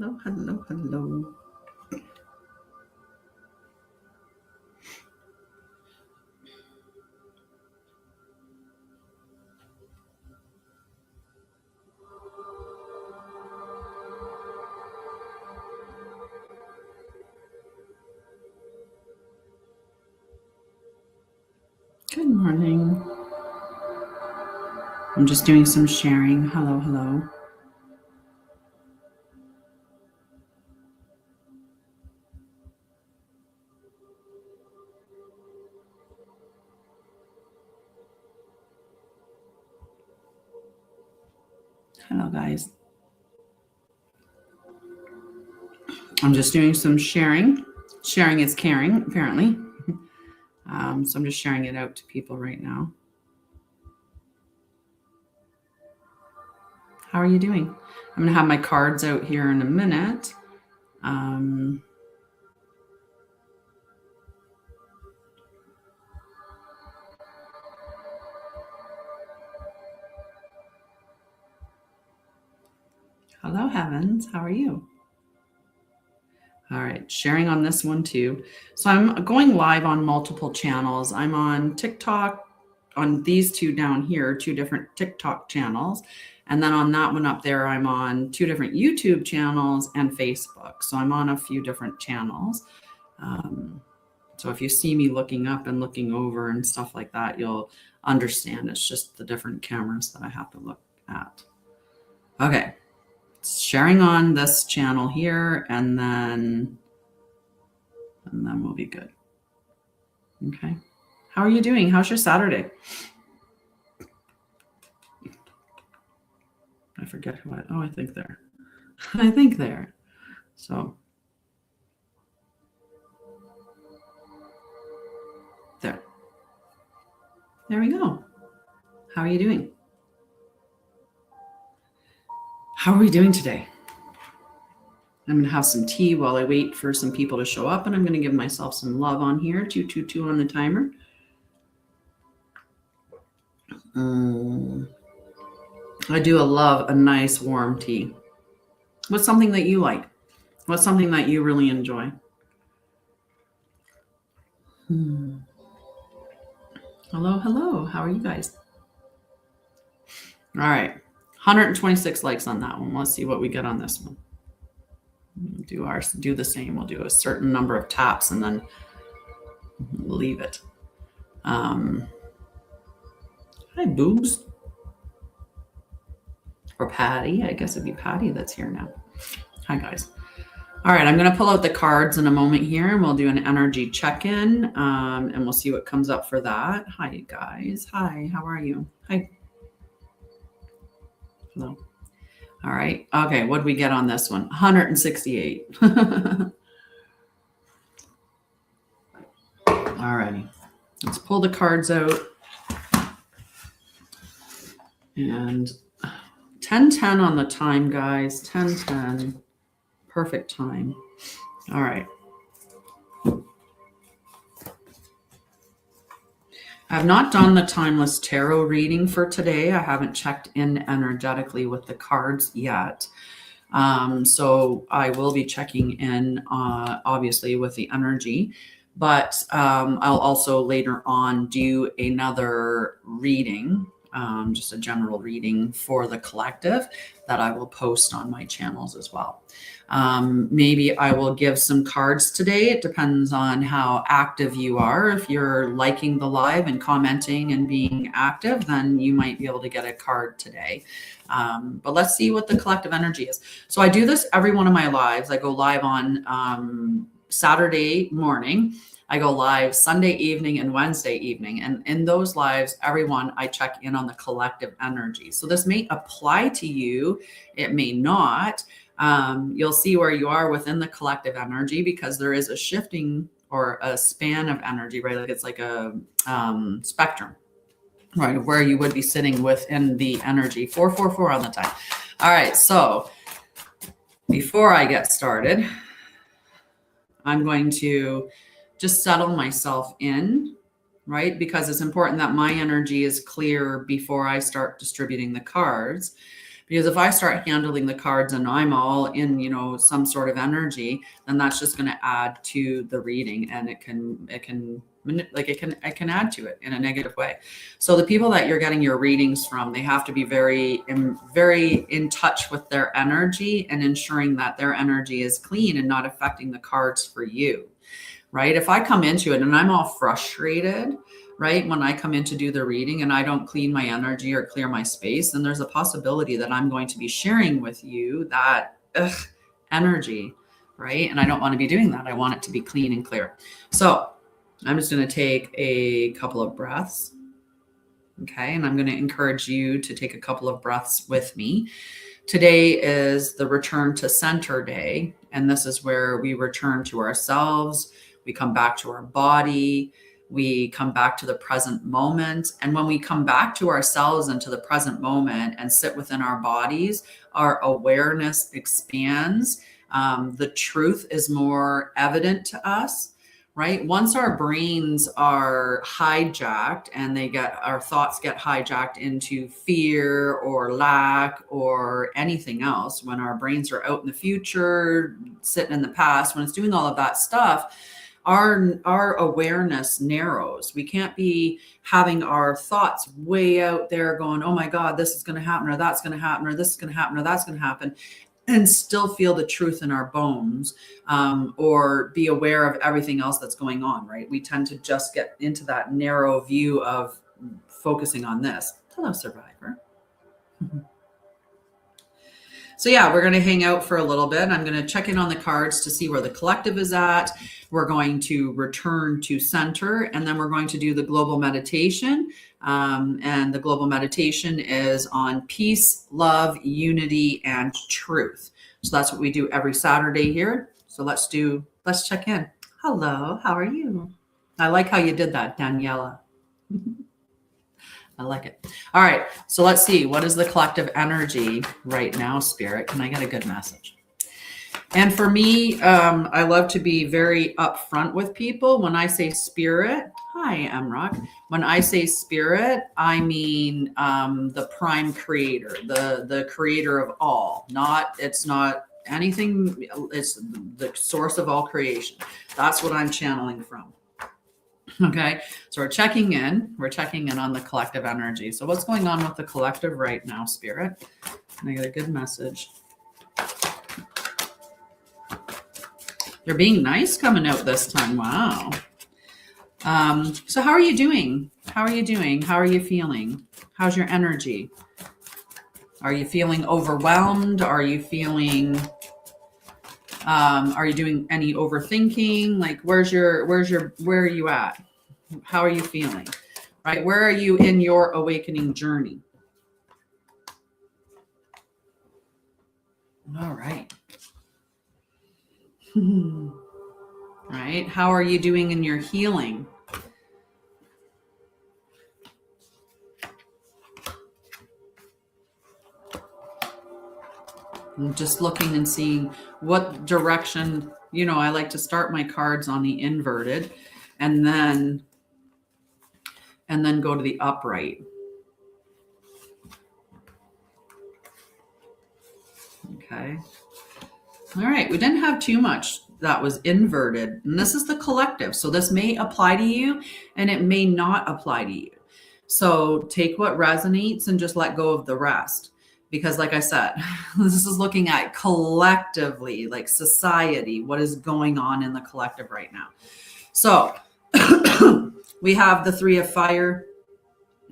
Hello, hello, hello. Good morning. I'm just doing some sharing. Hello, hello. Hello, guys. I'm just doing some sharing. Sharing is caring, apparently. So I'm just sharing it out to people right now. How are you doing? I'm going to have my cards out here in a minute. Hello, Heavens. How are you? All right, sharing on this one too. So I'm going live on multiple channels. I'm on TikTok, on these two down here, 2 different TikTok channels. And then on that one up there, I'm on 2 different YouTube channels and Facebook. So I'm on a few different channels. So if you see me looking up and looking over and stuff like that, you'll understand it's just the different cameras that I have to look at. Okay. Sharing on this channel here, and then we'll be good. Okay. How are you doing? How's your Saturday? I forget who I think there. I think there. So there we go. How are you doing? How are we doing today? I'm going to have some tea while I wait for some people to show up, and I'm going to give myself some love on here. 222 on the timer. I do love a nice warm tea. What's something that you like? What's something that you really enjoy? Hello, hello. How are you guys? All right. 126 likes on that one. Let's see what we get on this one. Do the same. We'll do a certain number of taps and then leave it. Hi, Boobs. Or Patty. I guess it'd be Patty that's here now. Hi, guys. All right, I'm going to pull out the cards in a moment here, and we'll do an energy check-in, and we'll see what comes up for that. Hi, guys. Hi, how are you? Hi. Hello. All right. Okay, what did we get on this one? 168. All righty. Let's pull the cards out. And 10:10 on the time, guys. 10:10. Perfect time. All right. I've not done the timeless tarot reading for today. I haven't checked in energetically with the cards yet. So I will be checking in, obviously, with the energy. But I'll also later on do another reading, just a general reading for the collective that I will post on my channels as well. Maybe I will give some cards today. It depends on how active you are. If you're liking the live and commenting and being active, then you might be able to get a card today. But let's see what the collective energy is. So I do this every one of my lives. I go live on Saturday morning. I go live Sunday evening and Wednesday evening. And in those lives, everyone, I check in on the collective energy. So this may apply to you. It may not. You'll see where you are within the collective energy, because there is a shifting or a span of energy, right? Like it's like a spectrum, right? Of where you would be sitting within the energy. 444 on the time. All right. So before I get started, I'm going to just settle myself in, right? Because it's important that my energy is clear before I start distributing the cards. Because if I start handling the cards and I'm all in, some sort of energy, then that's just going to add to the reading, and it can add to it in a negative way. So the people that you're getting your readings from, they have to be very in touch with their energy and ensuring that their energy is clean and not affecting the cards for you. Right? If I come into it and I'm all frustrated, right, when I come in to do the reading and I don't clean my energy or clear my space, then there's a possibility that I'm going to be sharing with you that energy, right? And I don't want to be doing that. I want it to be clean and clear. So I'm just going to take a couple of breaths. Okay. And I'm going to encourage you to take a couple of breaths with me. Today is the return to center day. And this is where we return to ourselves. We come back to our body. We come back to the present moment. And when we come back to ourselves and to the present moment and sit within our bodies, our awareness expands. The truth is more evident to us, right? Once our brains are hijacked and our thoughts get hijacked into fear or lack or anything else, when our brains are out in the future, sitting in the past, when it's doing all of that stuff, our awareness narrows. We can't be having our thoughts way out there going, oh my God, this is going to happen, or that's going to happen, or this is going to happen, or that's going to happen, and still feel the truth in our bones, or be aware of everything else that's going on, right? We tend to just get into that narrow view of focusing on this. Hello, survivor. So yeah, we're going to hang out for a little bit. I'm going to check in on the cards to see where the collective is at. We're going to return to center, and then we're going to do the global meditation. And the global meditation is on peace, love, unity, and truth. So that's what we do every Saturday here. So let's check in. Hello, how are you? I like how you did that, Daniela. I like it. All right. So let's see. What is the collective energy right now, Spirit? Can I get a good message? And for me, I love to be very upfront with people. When I say spirit, hi, Emrock. When I say spirit, I mean the prime creator, the creator of all. It's not anything. It's the source of all creation. That's what I'm channeling from. Okay, so we're checking in on the collective energy. So what's going on with the collective right now, Spirit? Can I get a good message? They're being nice coming out this time. Wow. So how are you doing? How are you feeling? How's your energy? Are you feeling overwhelmed? Are you doing any overthinking? Like, where are you at? How are you feeling? Right? Where are you in your awakening journey? All right. Right? How are you doing in your healing? I'm just looking and seeing what direction, I like to start my cards on the inverted and then go to the upright. Okay. All right. We didn't have too much that was inverted. And this is the collective. So this may apply to you and it may not apply to you. So take what resonates and just let go of the rest. Because like I said, this is looking at collectively, like society, what is going on in the collective right now. So we have the Three of Fire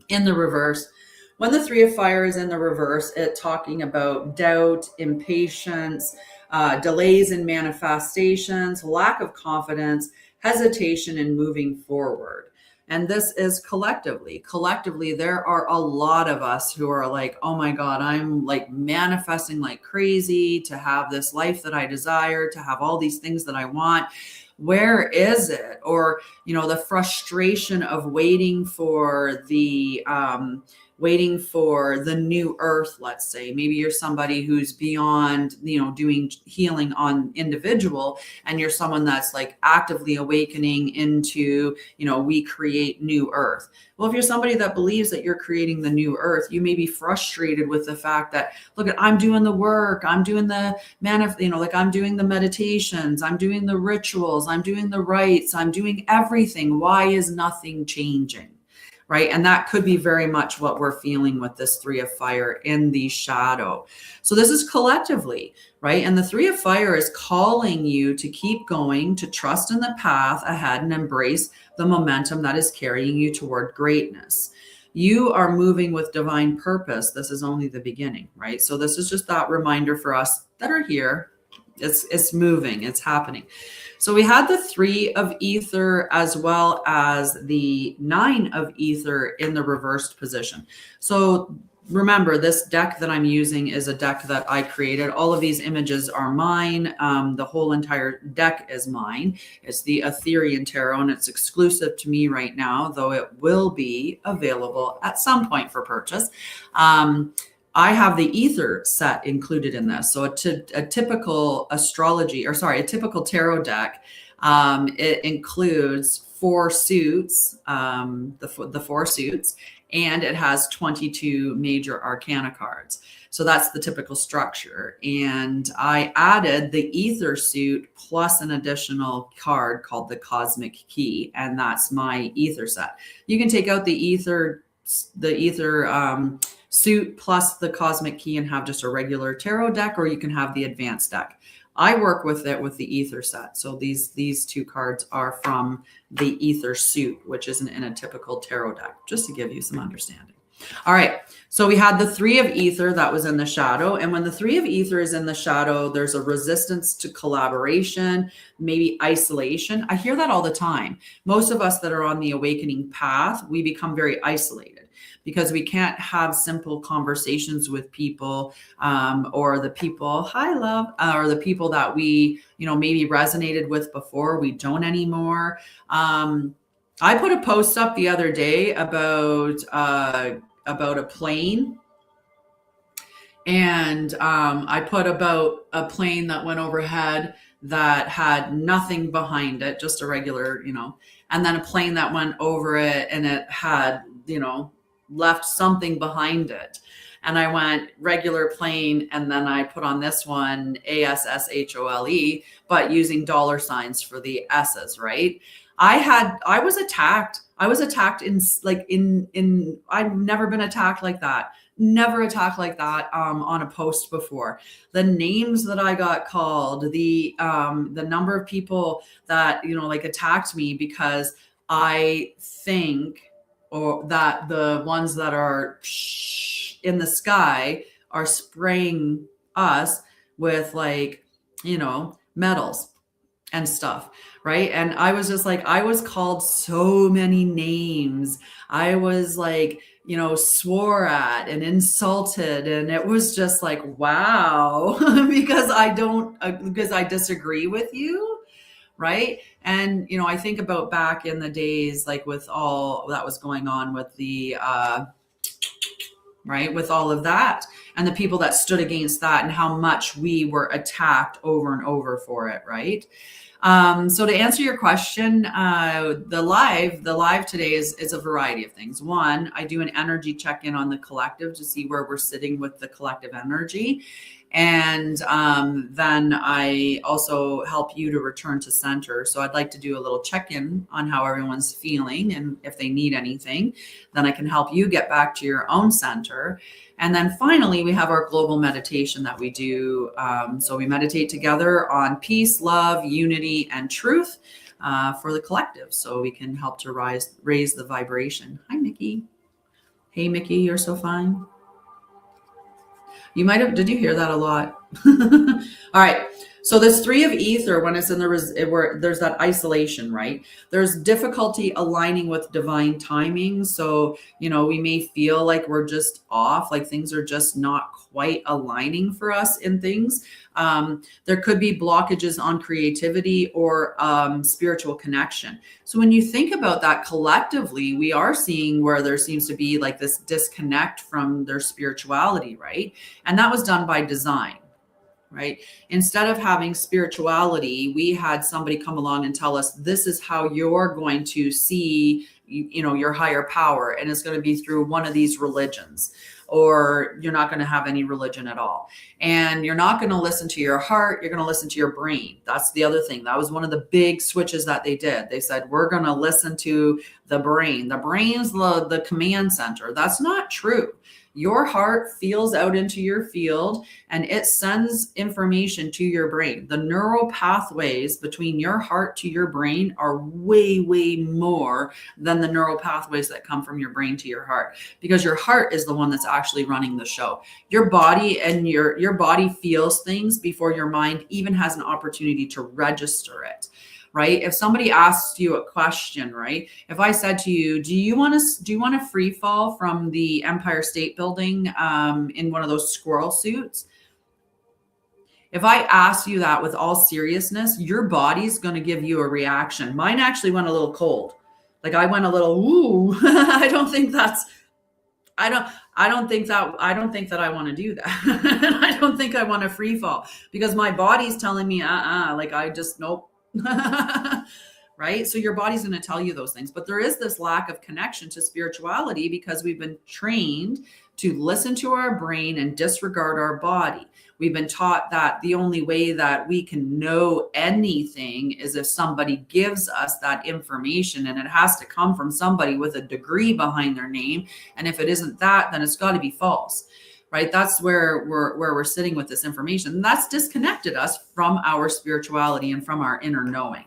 in the reverse. When the Three of Fire is in the reverse, it's talking about doubt, impatience, delays in manifestations, lack of confidence, hesitation in moving forward. And this is collectively. Collectively, there are a lot of us who are like, oh my God, I'm like manifesting like crazy to have this life that I desire, to have all these things that I want. Where is it? Or, the frustration of waiting for the waiting for the new earth, let's say. Maybe you're somebody who's beyond, doing healing on individual, and you're someone that's like actively awakening into, we create new earth. Well, if you're somebody that believes that you're creating the new earth, you may be frustrated with the fact that, look, I'm doing the work, I'm doing the I'm doing the meditations, I'm doing the rituals, I'm doing the rites, I'm doing everything. Why is nothing changing? Right? And that could be very much what we're feeling with this Three of Fire in the shadow. So this is collectively, right? And the Three of Fire is calling you to keep going, to trust in the path ahead and embrace the momentum that is carrying you toward greatness. You are moving with divine purpose. This is only the beginning, right? So this is just that reminder for us that are here. It's moving, it's happening. So we had the Three of Ether as well as the Nine of Ether in the reversed position. So remember, this deck that I'm using is a deck that I created. All of these images are mine. The whole entire deck is mine. It's the Etherian Tarot, and it's exclusive to me right now, though it will be available at some point for purchase. I have the ether set included in this. So a typical a typical tarot deck, it includes 4 suits, the 4 suits, and it has 22 major arcana cards. So that's the typical structure. And I added the ether suit plus an additional card called the Cosmic Key, and that's my ether set. You can take out the ether suit plus the Cosmic Key and have just a regular tarot deck, or you can have the advanced deck. I work with it with the ether set. So these 2 cards are from the ether suit, which isn't in a typical tarot deck, just to give you some understanding. All right. So we had the Three of Ether that was in the shadow. And when the Three of Ether is in the shadow, there's a resistance to collaboration, maybe isolation. I hear that all the time. Most of us that are on the awakening path, we become very isolated because we can't have simple conversations with people, or the people, hi love, or the people that we, maybe resonated with before, we don't anymore. I put a post up the other day about a plane. And I put about a plane that went overhead that had nothing behind it, just a regular, and then a plane that went over it and it had, left something behind it. And I went regular plane, and then I put on this one ASSHOLE, but using dollar signs for the S's, right? I was attacked. I've never been attacked like that. Never attacked like that on a post before. The names that I got called, the number of people that, attacked me because I think, or that the ones that are in the sky are spraying us with metals and stuff, right? And I was just like, I was called so many names. I was swore at and insulted, and it was just like, wow, because I disagree with you. Right. And, I think about back in the days, with all that was going on with the, right, with all of that and the people that stood against that and how much we were attacked over and over for it. Right. So to answer your question, the live today is a variety of things. One, I do an energy check-in on the collective to see where we're sitting with the collective energy. And then I also help you to return to center. So I'd like to do a little check-in on how everyone's feeling, and if they need anything, then I can help you get back to your own center. And then finally, we have our global meditation that we do. So we meditate together on peace, love, unity, and truth for the collective, so we can help to raise the vibration. Hi, Mickey. Hey, Mickey, you're so fine. You might have, did you hear that a lot? All right. So this three of ether, when it's in where there's that isolation, right? There's difficulty aligning with divine timing. So, we may feel like we're just off, like things are just not quite aligning for us in things. There could be blockages on creativity or spiritual connection. So when you think about that collectively, we are seeing where there seems to be like this disconnect from their spirituality, right? And that was done by design. Right? Instead of having spirituality, we had somebody come along and tell us, this is how you're going to see, your higher power. And it's going to be through one of these religions, or you're not going to have any religion at all. And you're not going to listen to your heart. You're going to listen to your brain. That's the other thing. That was one of the big switches that they did. They said, we're going to listen to the brain. The brain's the command center. That's not true. Your heart feels out into your field and it sends information to your brain. The neural pathways between your heart to your brain are way, way more than the neural pathways that come from your brain to your heart, because your heart is the one that's actually running the show. Your body and your body feels things before your mind even has an opportunity to register it. Right? If somebody asks you a question, right? If I said to you, do you want to free fall from the Empire State Building in one of those squirrel suits? If I ask you that with all seriousness, your body's going to give you a reaction. Mine actually went a little cold. Like I went a little, ooh, I don't think that I want to do that. I don't think I want to free fall, because my body's telling me, like I just, nope. Right? So your body's going to tell you those things, but there is this lack of connection to spirituality because we've been trained to listen to our brain and disregard our body. We've been taught that the only way that we can know anything is if somebody gives us that information, and it has to come from somebody with a degree behind their name. And if it isn't that, then it's got to be false. Right? That's where we're sitting with this information. And that's disconnected us from our spirituality and from our inner knowing.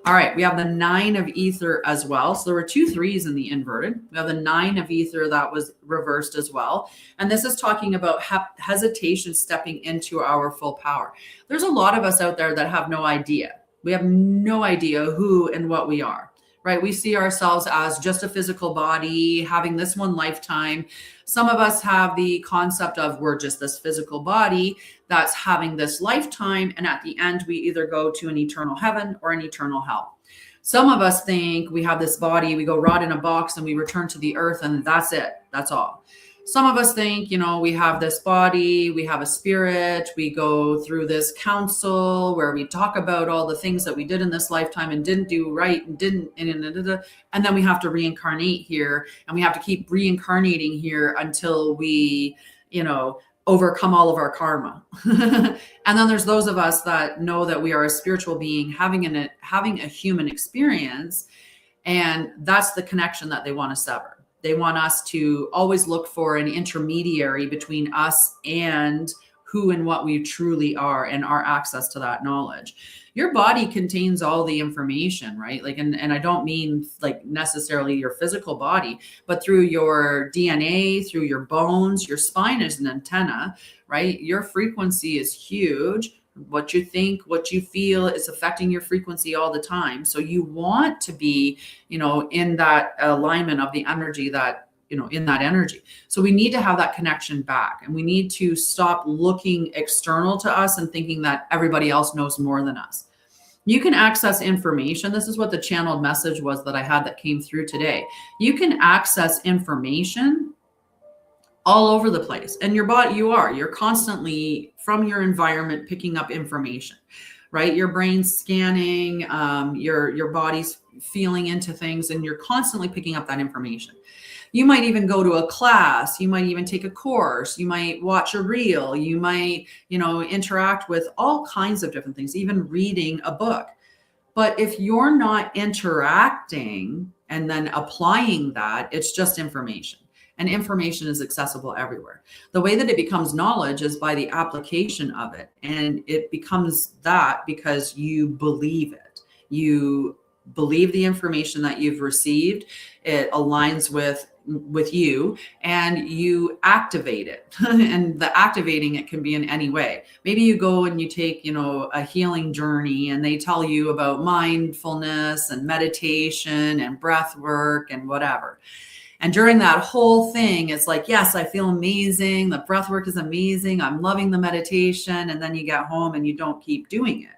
All right, we have the 9 of ether as well. So there were 2 3s in the inverted. We have the 9 of ether that was reversed as well. And this is talking about hesitation stepping into our full power. There's a lot of us out there that have no idea. We have no idea who and what we are. Right? We see ourselves as just a physical body having this one lifetime. Some of us have the concept of we're just this physical body that's having this lifetime. And at the end, we either go to an eternal heaven or an eternal hell. Some of us think we have this body, we go rot in a box and we return to the earth and that's it. That's all. Some of us think, we have this body, we have a spirit, we go through this council where we talk about all the things that we did in this lifetime and didn't do right and didn't, and then we have to reincarnate here, and we have to keep reincarnating here until we, overcome all of our karma. And then there's those of us that know that we are a spiritual being having a human experience, and that's the connection that they want to sever. They want us to always look for an intermediary between us and who and what we truly are and our access to that knowledge. Your body contains all the information, right? Like, and I don't mean like necessarily your physical body, but through your DNA, through your bones, your spine is an antenna, right? Your frequency is huge. What you think, what you feel is affecting your frequency all the time. So you want to be, in that alignment of the energy that, in that energy. So we need to have that connection back, and we need to stop looking external to us and thinking that everybody else knows more than us. You can access information. This is what the channeled message was that I had that came through today. You can access information all over the place, and your body, you're constantly from your environment picking up information, right? Your brain's scanning, your body's feeling into things, and you're constantly picking up that information. You might even go to a class, you might even take a course, you might watch a reel, you might, interact with all kinds of different things, even reading a book. But if you're not interacting and then applying that, it's just information. And information is accessible everywhere. The way that it becomes knowledge is by the application of it. And it becomes that because you believe it. You believe the information that you've received, it aligns with you, and you activate it. And the activating it can be in any way. Maybe you go and you take, a healing journey, and they tell you about mindfulness and meditation and breath work and whatever. And during that whole thing, it's like, yes, I feel amazing. The breath work is amazing. I'm loving the meditation. And then you get home and you don't keep doing it.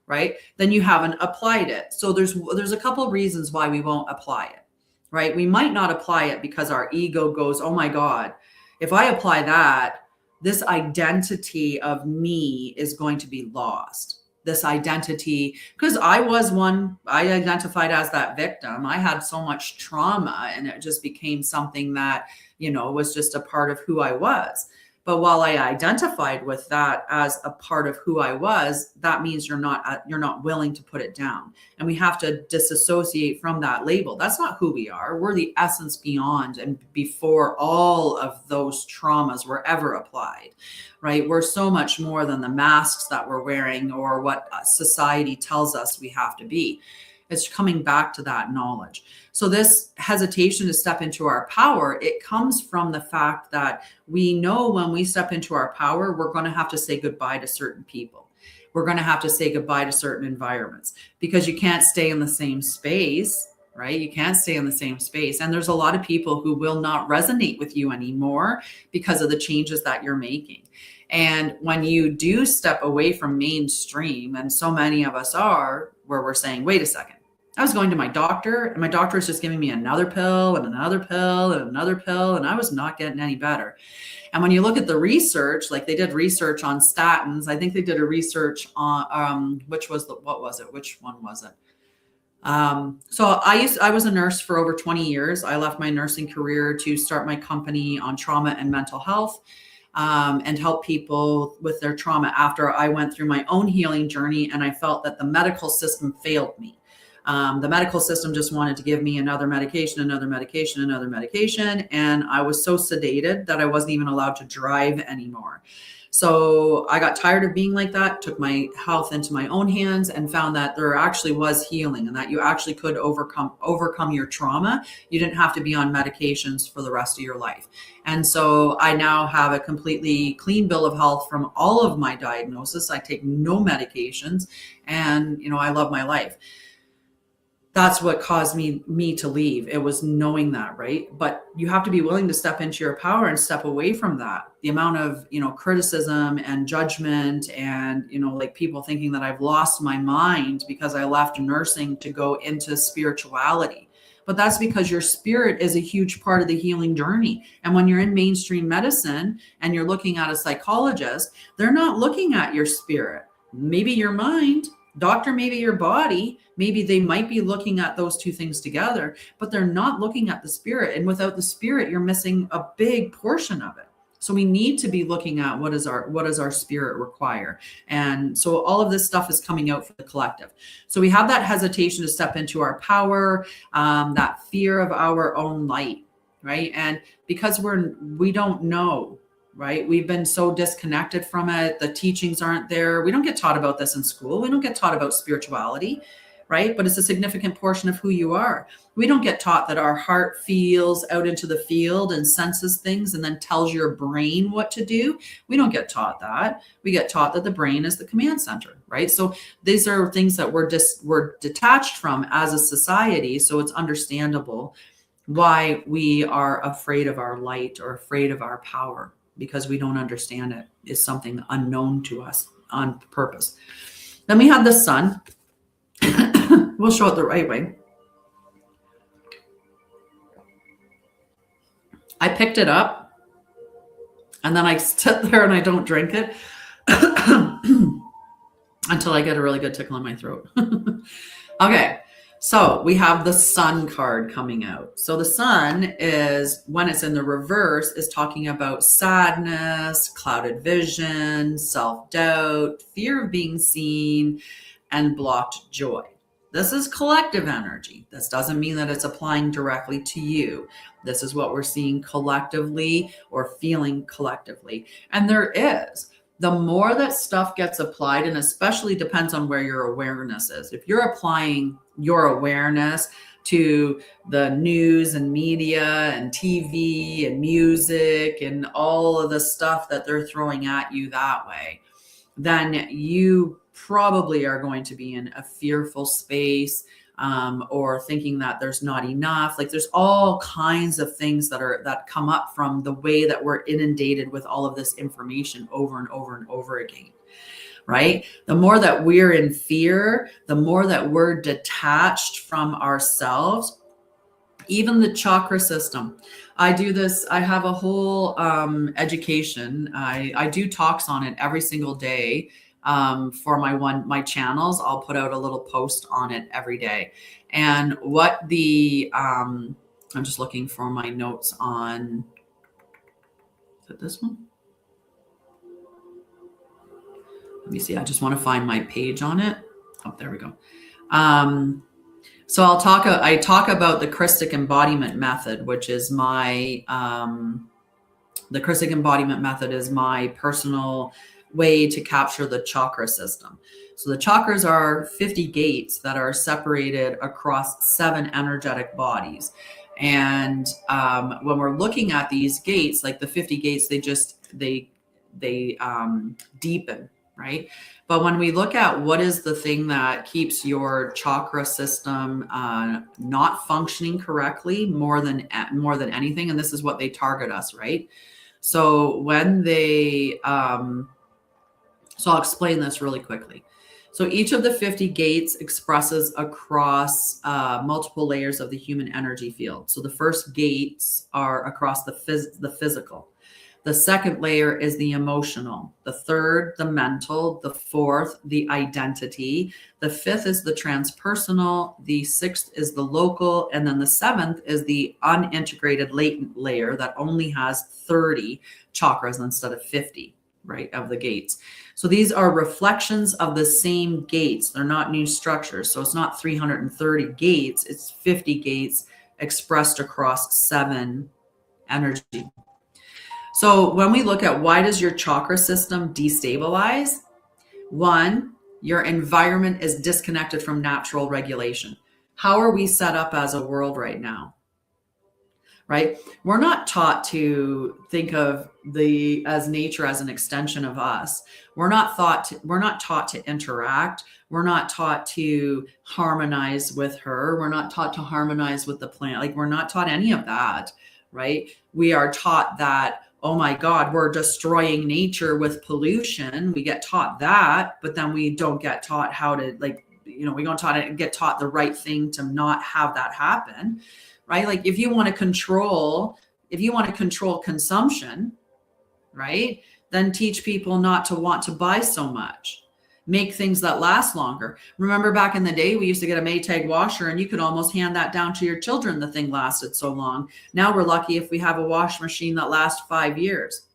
Right? Then you haven't applied it. So there's a couple of reasons why we won't apply it. Right? We might not apply it because our ego goes, oh my God, if I apply that, this identity of me is going to be lost. This identity, because I identified as that victim. I had so much trauma, and it just became something that, was just a part of who I was. But while I identified with that as a part of who I was, that means you're not willing to put it down. And we have to disassociate from that label. That's not who we are. We're the essence beyond and before all of those traumas were ever applied, right? We're so much more than the masks that we're wearing or what society tells us we have to be. It's coming back to that knowledge. So this hesitation to step into our power, it comes from the fact that we know when we step into our power, we're going to have to say goodbye to certain people. We're going to have to say goodbye to certain environments, because you can't stay in the same space, right? You can't stay in the same space. And there's a lot of people who will not resonate with you anymore because of the changes that you're making. And when you do step away from mainstream, and so many of us are, where we're saying, wait a second, I was going to my doctor, and my doctor was just giving me another pill and another pill and another pill, and I was not getting any better. And when you look at the research, like they did research on statins, I think they did a research on which one was it? So I was a nurse for over 20 years. I left my nursing career to start my company on trauma and mental health, and help people with their trauma after I went through my own healing journey, and I felt that the medical system failed me. The medical system just wanted to give me another medication, and I was so sedated that I wasn't even allowed to drive anymore. So I got tired of being like that, took my health into my own hands, and found that there actually was healing, and that you actually could overcome your trauma. You didn't have to be on medications for the rest of your life. And so I now have a completely clean bill of health from all of my diagnosis. I take no medications, and I love my life. That's what caused me to leave. It was knowing that, right? But you have to be willing to step into your power and step away from that. The amount of, criticism and judgment and, like people thinking that I've lost my mind because I left nursing to go into spirituality. But that's because your spirit is a huge part of the healing journey. And when you're in mainstream medicine and you're looking at a psychologist, they're not looking at your spirit, maybe your mind. Doctor, maybe your body, maybe they might be looking at those two things together, but they're not looking at the spirit. And without the spirit, you're missing a big portion of it. So we need to be looking at what does our spirit require. And so all of this stuff is coming out for the collective. So we have that hesitation to step into our power, that fear of our own light, right? And because we don't know, right? We've been so disconnected from it. The teachings aren't there. We don't get taught about this in school. We don't get taught about spirituality, right? But it's a significant portion of who you are. We don't get taught that our heart feels out into the field and senses things and then tells your brain what to do. We don't get taught that. We get taught that the brain is the command center, right? So these are things that we're detached from as a society. So it's understandable why we are afraid of our light or afraid of our power, because we don't understand it is something unknown to us on purpose. Then we have the sun. We'll show it the right way. I picked it up and then I sit there and I don't drink it until I get a really good tickle in my throat. Okay. So we have the sun card coming out. So the sun is, when it's in the reverse, is talking about sadness, clouded vision, self-doubt, fear of being seen, and blocked joy. This is collective energy. This doesn't mean that it's applying directly to you. This is what we're seeing collectively or feeling collectively. And there is the more that stuff gets applied, and especially depends on where your awareness is. If you're applying your awareness to the news and media and TV and music and all of the stuff that they're throwing at you that way, then you probably are going to be in a fearful space, or thinking that there's not enough. Like there's all kinds of things that come up from the way that we're inundated with all of this information over and over and over again. Right? The more that we're in fear, the more that we're detached from ourselves. Even the chakra system. I do this, I have a whole education. I do talks on it every single day. For my channels, I'll put out a little post on it every day. And what I'm just looking for my notes on, is it this one? Let me see. I just want to find my page on it. Oh, there we go. So I talk about the Christic embodiment method, which is the Christic embodiment method is my personal way to capture the chakra system. So the chakras are 50 gates that are separated across 7 energetic bodies. And when we're looking at these gates, like the 50 gates, they deepen, right? But when we look at what is the thing that keeps your chakra system not functioning correctly more than anything, and this is what they target us, right? So when so I'll explain this really quickly. So each of the 50 gates expresses across multiple layers of the human energy field. So the first gates are across the physical. The second layer is the emotional. The third, the mental. The fourth, the identity. The fifth is the transpersonal. The sixth is the local. And then the seventh is the unintegrated latent layer that only has 30 chakras instead of 50, right, of the gates. So these are reflections of the same gates. They're not new structures. So it's not 330 gates. It's 50 gates expressed across 7 energy. So when we look at why does your chakra system destabilize? 1, your environment is disconnected from natural regulation. How are we set up as a world right now? Right? We're not taught to think of as nature as an extension of us. We're not taught to interact. We're not taught to harmonize with her. We're not taught to harmonize with the plant. Like we're not taught any of that, right? We are taught that, oh my God, we're destroying nature with pollution. We get taught that, but then we don't get taught how to, we don't get taught the right thing to not have that happen, right? Like if you want to control consumption, right, then teach people not to want to buy so much. Make things that last longer. Remember back in the day, we used to get a Maytag washer and you could almost hand that down to your children. The thing lasted so long. Now we're lucky if we have a wash machine that lasts 5 years.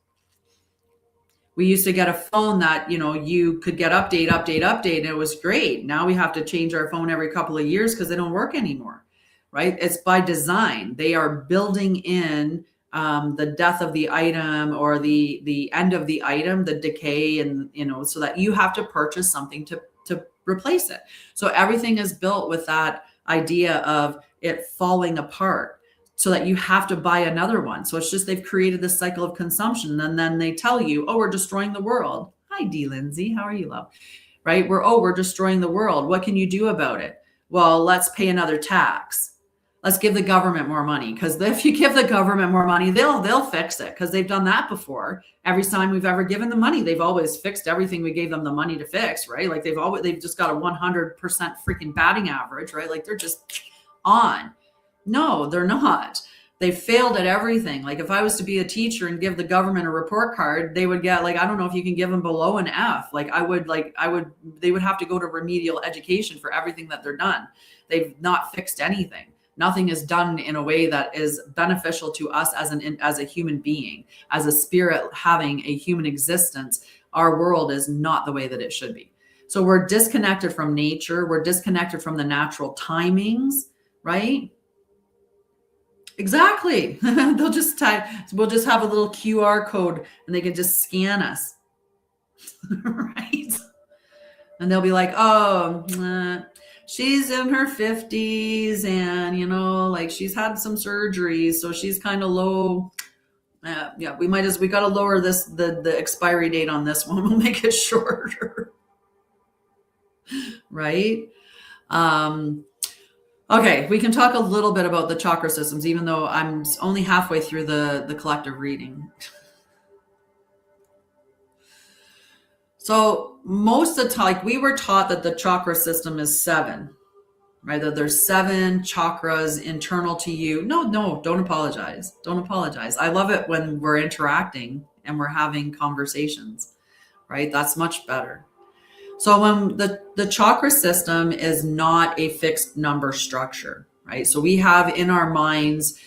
We used to get a phone that, you could get update, and it was great. Now we have to change our phone every couple of years because they don't work anymore, right? It's by design. They are building in the death of the item or the end of the item, the decay, and so that you have to purchase something to replace it. So everything is built with that idea of it falling apart so that you have to buy another one. So it's just they've created this cycle of consumption, and then they tell you, oh, we're destroying the world. Hi, D. Lindsay. How are you, love? Right? We're destroying the world. What can you do about it? Well, let's pay another tax. Let's give the government more money, because if you give the government more money, they'll fix it, because they've done that before. Every time we've ever given them money, they've always fixed everything we gave them the money to fix, right? Like they've just got a 100% freaking batting average, right? Like they're just on. No, they're not. They failed at everything. Like if I was to be a teacher and give the government a report card, they would get I don't know if you can give them below an F. They would have to go to remedial education for everything that they're done. They've not fixed anything. Nothing is done in a way that is beneficial to us as a human being, as a spirit having a human existence. Our world is not the way that it should be. So we're disconnected from nature. We're disconnected from the natural timings, right? Exactly. We'll just have a little QR code and they can just scan us. right? And they'll be like, oh, she's in her 50s and, like she's had some surgeries, so she's kind of low. Yeah, we got to lower the expiry date on this one. We'll make it shorter. Right? Okay, we can talk a little bit about the chakra systems, even though I'm only halfway through the collective reading. So most of the time, like we were taught that the chakra system is 7, right? That there's 7 chakras internal to you. No, don't apologize. Don't apologize. I love it when we're interacting and we're having conversations, right? That's much better. So when the chakra system is not a fixed number structure, right? So we have in our minds,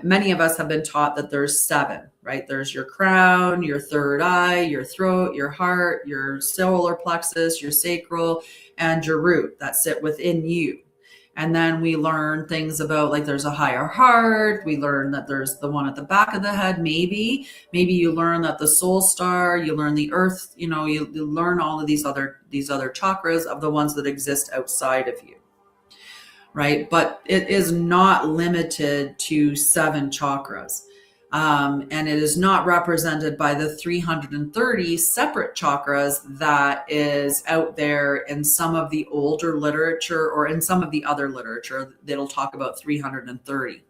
many of us have been taught that there's 7, right? There's your crown, your third eye, your throat, your heart, your solar plexus, your sacral, and your root that sit within you. And then we learn things about, like, there's a higher heart. We learn that there's the one at the back of the head. Maybe you learn that the soul star, you learn the earth, you learn all of these other chakras of the ones that exist outside of you. Right? But it is not limited to 7 chakras. And it is not represented by the 330 separate chakras that is out there in some of the older literature, or in some of the other literature that'll talk about 330.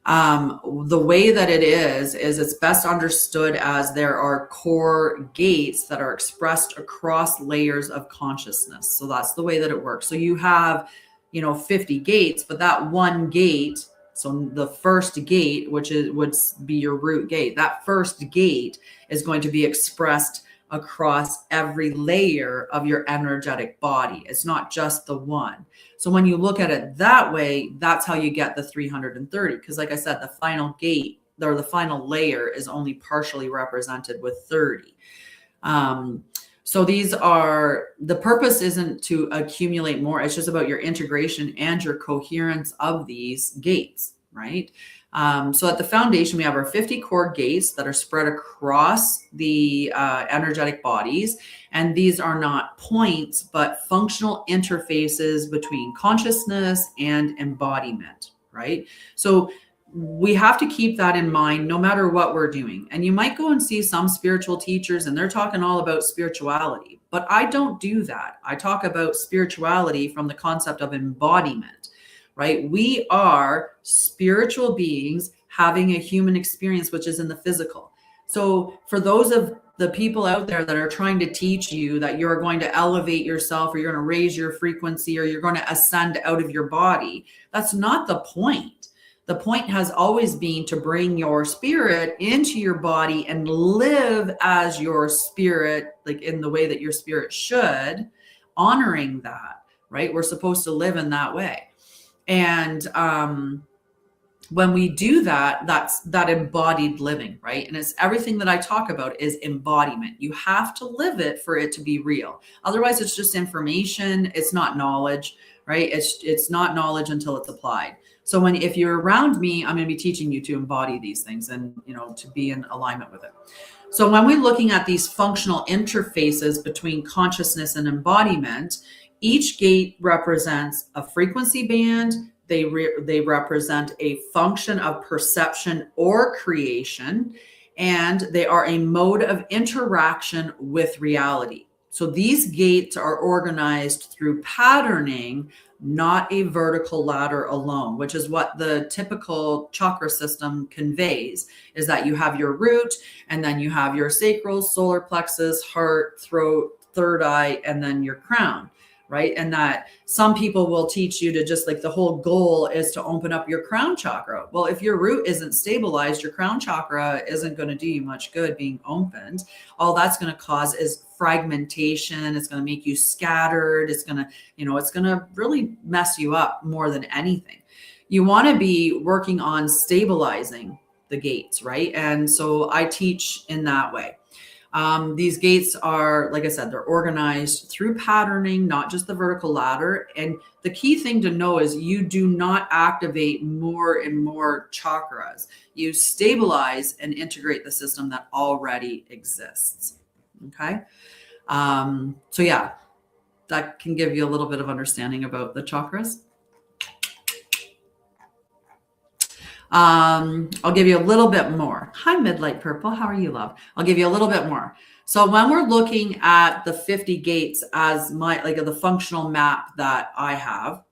The way that it is it's best understood as there are core gates that are expressed across layers of consciousness. So that's the way that it works. So you have 50 gates, but that one gate, so the first gate, which would be your root gate, that first gate is going to be expressed across every layer of your energetic body. It's not just the one. So when you look at it that way, that's how you get the 330. Because like I said, the final gate, or the final layer, is only partially represented with 30. So the purpose isn't to accumulate more. It's just about your integration and your coherence of these gates, right? So at the foundation, we have our 50 core gates that are spread across the energetic bodies. And these are not points, but functional interfaces between consciousness and embodiment, right? So we have to keep that in mind no matter what we're doing. And you might go and see some spiritual teachers and they're talking all about spirituality, but I don't do that. I talk about spirituality from the concept of embodiment, right? We are spiritual beings having a human experience, which is in the physical. So for those of the people out there that are trying to teach you that you're going to elevate yourself, or you're going to raise your frequency, or you're going to ascend out of your body, that's not the point. The point has always been to bring your spirit into your body and live as your spirit, like in the way that your spirit should, honoring that, right? We're supposed to live in that way. And when we do that, that's that embodied living, right? And it's everything that I talk about is embodiment. You have to live it for it to be real. Otherwise, it's just information. It's not knowledge, right? It's not knowledge until it's applied. So if you're around me, I'm going to be teaching you to embody these things and, to be in alignment with it. So when we're looking at these functional interfaces between consciousness and embodiment, each gate represents a frequency band. They represent a function of perception or creation, and they are a mode of interaction with reality. So these gates are organized through patterning, not a vertical ladder alone, which is what the typical chakra system conveys, is that you have your root, and then you have your sacral, solar plexus, heart, throat, third eye, and then your crown, right? And that some people will teach you to just, like, the whole goal is to open up your crown chakra. Well, if your root isn't stabilized, your crown chakra isn't going to do you much good being opened. All that's going to cause is fragmentation. It's going to make you scattered. It's going to, it's going to really mess you up more than anything. You want to be working on stabilizing the gates, right? And so I teach in that way. These gates are, like I said, they're organized through patterning, not just the vertical ladder. And the key thing to know is you do not activate more and more chakras. You stabilize and integrate the system that already exists. Okay. So yeah, that can give you a little bit of understanding about the chakras. I'll give you a little bit more. Hi, Midlight Purple. How are you, love? I'll give you a little bit more. So when we're looking at the 50 gates as the functional map that I have,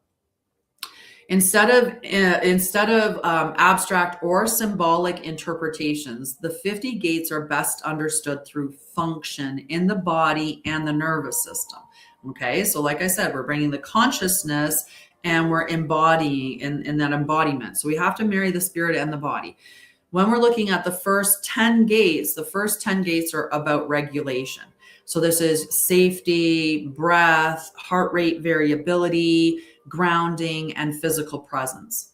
instead of abstract or symbolic interpretations, the 50 gates are best understood through function in the body and the nervous system. Okay, so like I said, we're bringing the consciousness and we're embodying in that embodiment. So we have to marry the spirit and the body. When we're looking at the first 10 gates, the first 10 gates are about regulation. So this is safety, breath, heart rate variability, grounding, and physical presence.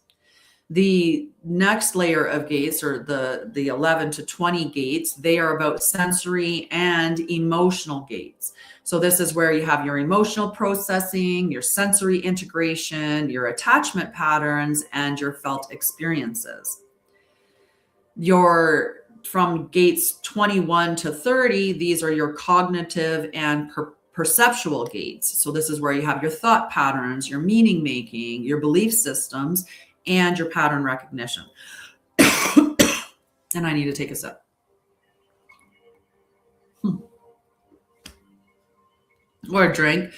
The next layer of gates, or the 11 to 20 gates, they are about sensory and emotional gates. So this is where you have your emotional processing, your sensory integration, your attachment patterns, and your felt experiences. From gates 21 to 30, these are your cognitive and perceptual gates. So this is where you have your thought patterns, your meaning making, your belief systems, and your pattern recognition. And I need to take a sip. Or a drink.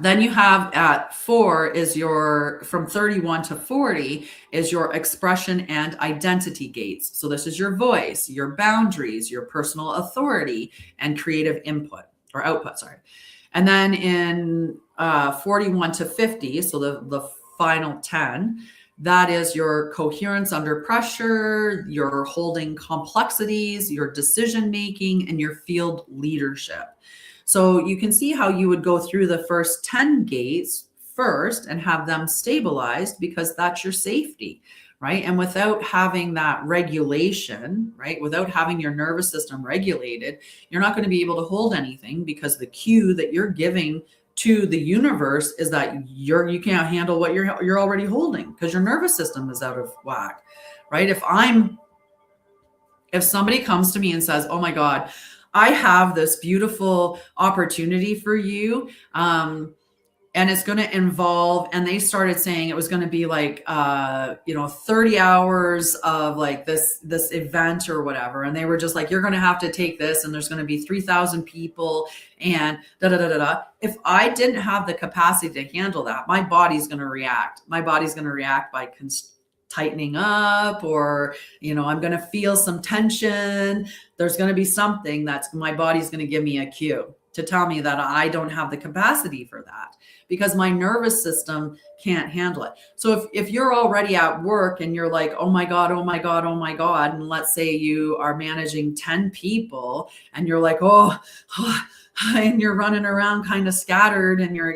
Then you have at 4 is from 31 to 40 is your expression and identity gates. So this is your voice, your boundaries, your personal authority, and creative input or output, sorry. And then in 41 to 50, so the final 10, that is your coherence under pressure, your holding complexities, your decision making, and your field leadership. So you can see how you would go through the first 10 gates first and have them stabilized, because that's your safety, right? And without having that regulation, right, without having your nervous system regulated, you're not going to be able to hold anything, because the cue that you're giving to the universe is that you can't handle what you're already holding, because your nervous system is out of whack, right? If somebody comes to me and says, "Oh my God, I have this beautiful opportunity for you, and it's going to involve," and they started saying it was going to be like 30 hours of like this event or whatever, and they were just like, "You're going to have to take this, and there's going to be 3,000 people, and da da da da da." If I didn't have the capacity to handle that, my body's going to react. My body's going to react by tightening up, or I'm going to feel some tension. There's going to be something that's my body's going to give me a cue to tell me that I don't have the capacity for that, because my nervous system can't handle it. So if you're already at work and you're like, "Oh my God, oh my God, oh my God," and let's say you are managing 10 people and you're like, oh, and you're running around kind of scattered and you're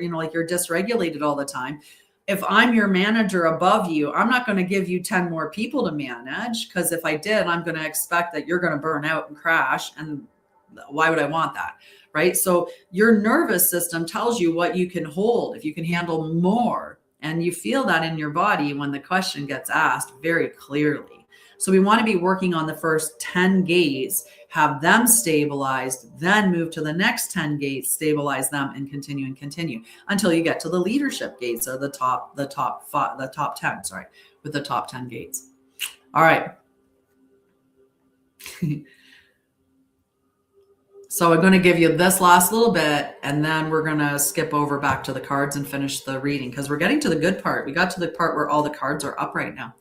dysregulated all the time. If I'm your manager above you, I'm not going to give you 10 more people to manage, because if I did, I'm going to expect that you're going to burn out and crash. And why would I want that? Right? So your nervous system tells you what you can hold, if you can handle more. And you feel that in your body when the question gets asked very clearly. So we want to be working on the first 10 gates, have them stabilized, then move to the next 10 gates, stabilize them, and continue until you get to the leadership gates, or the top 10, sorry, with the top 10 gates. All right. So I'm going to give you this last little bit, and then we're going to skip over back to the cards and finish the reading, because we're getting to the good part. We got to the part where all the cards are up right now.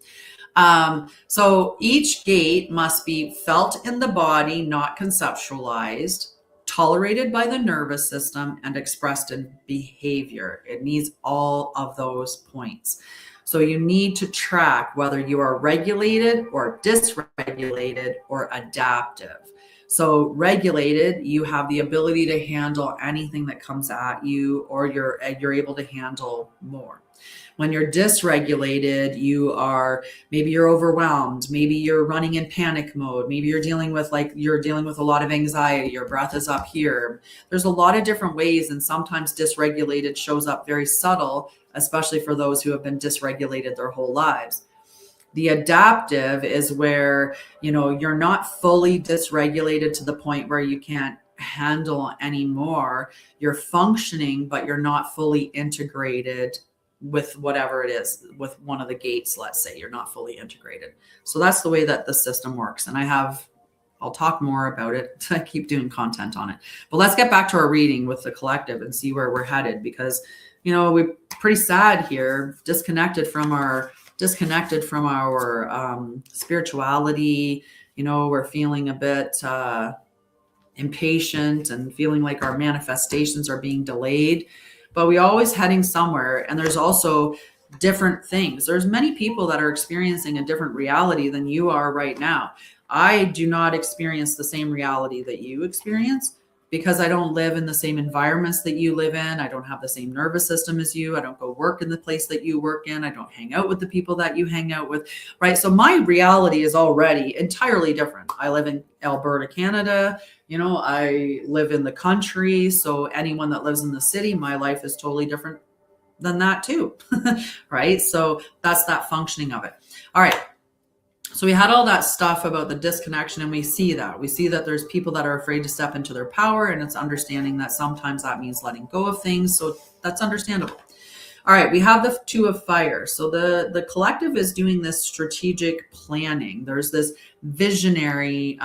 So each gate must be felt in the body, not conceptualized, tolerated by the nervous system, and expressed in behavior. It needs all of those points. So you need to track whether you are regulated or dysregulated or adaptive. So regulated, you have the ability to handle anything that comes at you, or you're able to handle more. When you're dysregulated, maybe you're overwhelmed, maybe you're running in panic mode, maybe you're dealing with a lot of anxiety, your breath is up here. There's a lot of different ways, and sometimes dysregulated shows up very subtle, especially for those who have been dysregulated their whole lives. The adaptive is where, you're not fully dysregulated to the point where you can't handle anymore. You're functioning, but you're not fully integrated with whatever it is, with one of the gates. Let's say you're not fully integrated. So that's the way that the system works. And I'll talk more about it. I keep doing content on it. But let's get back to our reading with the collective and see where we're headed, because, we're pretty sad here, disconnected from our spirituality. We're feeling a bit impatient and feeling like our manifestations are being delayed, but we always heading somewhere. And there's also different things. There's many people that are experiencing a different reality than you are right now. I do not experience the same reality that you experience, because I don't live in the same environments that you live in. I don't have the same nervous system as you. I don't go work in the place that you work in. I don't hang out with the people that you hang out with, right? So my reality is already entirely different. I live in Alberta, Canada. I live in the country. So anyone that lives in the city, my life is totally different than that too, right? So that's that functioning of it. All right. So we had all that stuff about the disconnection, and we see that there's people that are afraid to step into their power, and it's understanding that sometimes that means letting go of things. So that's understandable. All right, we have the Two of Fire. So the collective is doing this strategic planning. There's this visionary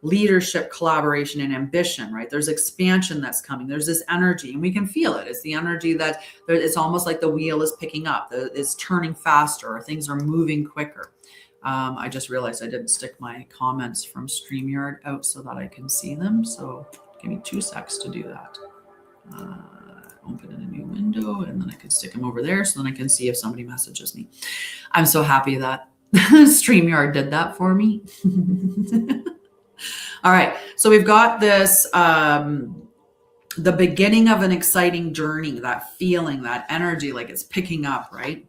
leadership, collaboration, and ambition, right? There's expansion that's coming. There's this energy, and we can feel it. It's the energy that it's almost like the wheel is picking up. It's turning faster, or things are moving quicker. I just realized I didn't stick my comments from StreamYard out so that I can see them. So give me 2 seconds to do that. Open in a new window, and then I can stick them over there so then I can see if somebody messages me. I'm so happy that StreamYard did that for me. All right. So we've got this, the beginning of an exciting journey, that feeling, that energy, like it's picking up, right?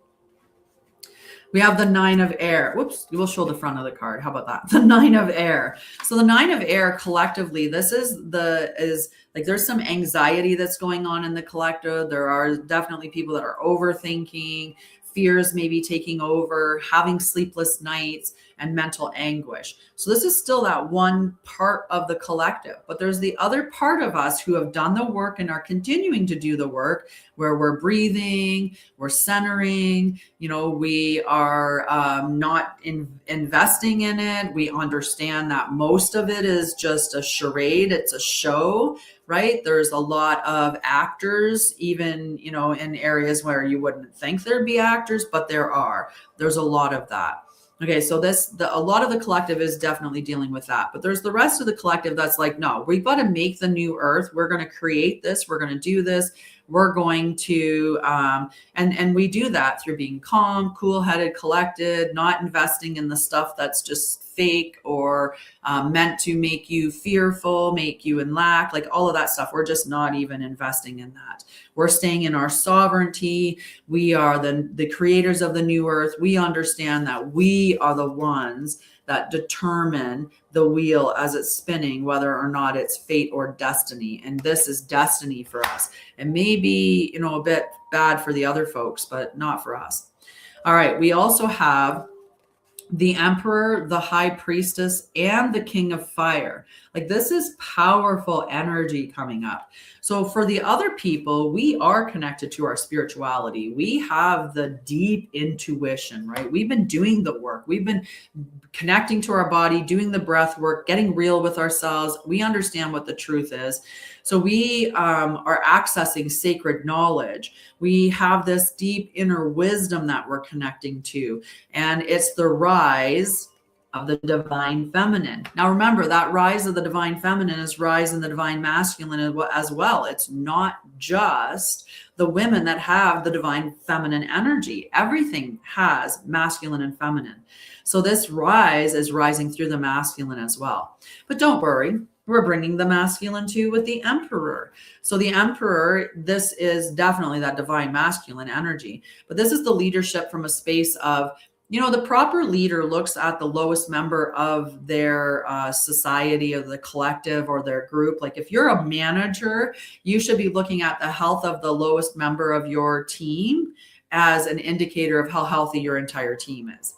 We have the Nine of Air. Whoops, we'll show the front of the card. How about that? The Nine of Air. So the Nine of Air collectively, this is like there's some anxiety that's going on in the collective. There are definitely people that are overthinking, fears maybe taking over, having sleepless nights, and mental anguish. So this is still that one part of the collective, but there's the other part of us who have done the work and are continuing to do the work, where we're breathing, we're centering, we are not investing in it. We understand that most of it is just a charade. It's a show, right? There's a lot of actors, even, in areas where you wouldn't think there'd be actors, but there's a lot of that. Okay, so a lot of the collective is definitely dealing with that, but there's the rest of the collective that's like, no, we've got to make the new earth. We're going to create this. We're going to do this. We're going to, and we do that through being calm, cool-headed, collected, not investing in the stuff that's just fake or meant to make you fearful, make you in lack, like all of that stuff. We're just not even investing in that. We're staying in our sovereignty. We are the creators of the new earth. We understand that we are the ones that determine the wheel as it's spinning, whether or not it's fate or destiny. And this is destiny for us. It may be, a bit bad for the other folks, but not for us. All right. We also have the Emperor, the High Priestess, and the King of Fire. Like this is powerful energy coming up. So for the other people, we are connected to our spirituality. We have the deep intuition, right? We've been doing the work. We've been connecting to our body, doing the breath work, getting real with ourselves. We understand what the truth is. So we are accessing sacred knowledge. We have this deep inner wisdom that we're connecting to, and it's the rise of the divine feminine. Now remember, that rise of the divine feminine is rise in the divine masculine as well. It's not just the women that have the divine feminine energy. Everything has masculine and feminine. So this rise is rising through the masculine as well. But don't worry, we're bringing the masculine too with the Emperor. So the Emperor, this is definitely that divine masculine energy, but this is the leadership from a space of, the proper leader looks at the lowest member of their society, of the collective or their group. Like if you're a manager, you should be looking at the health of the lowest member of your team as an indicator of how healthy your entire team is.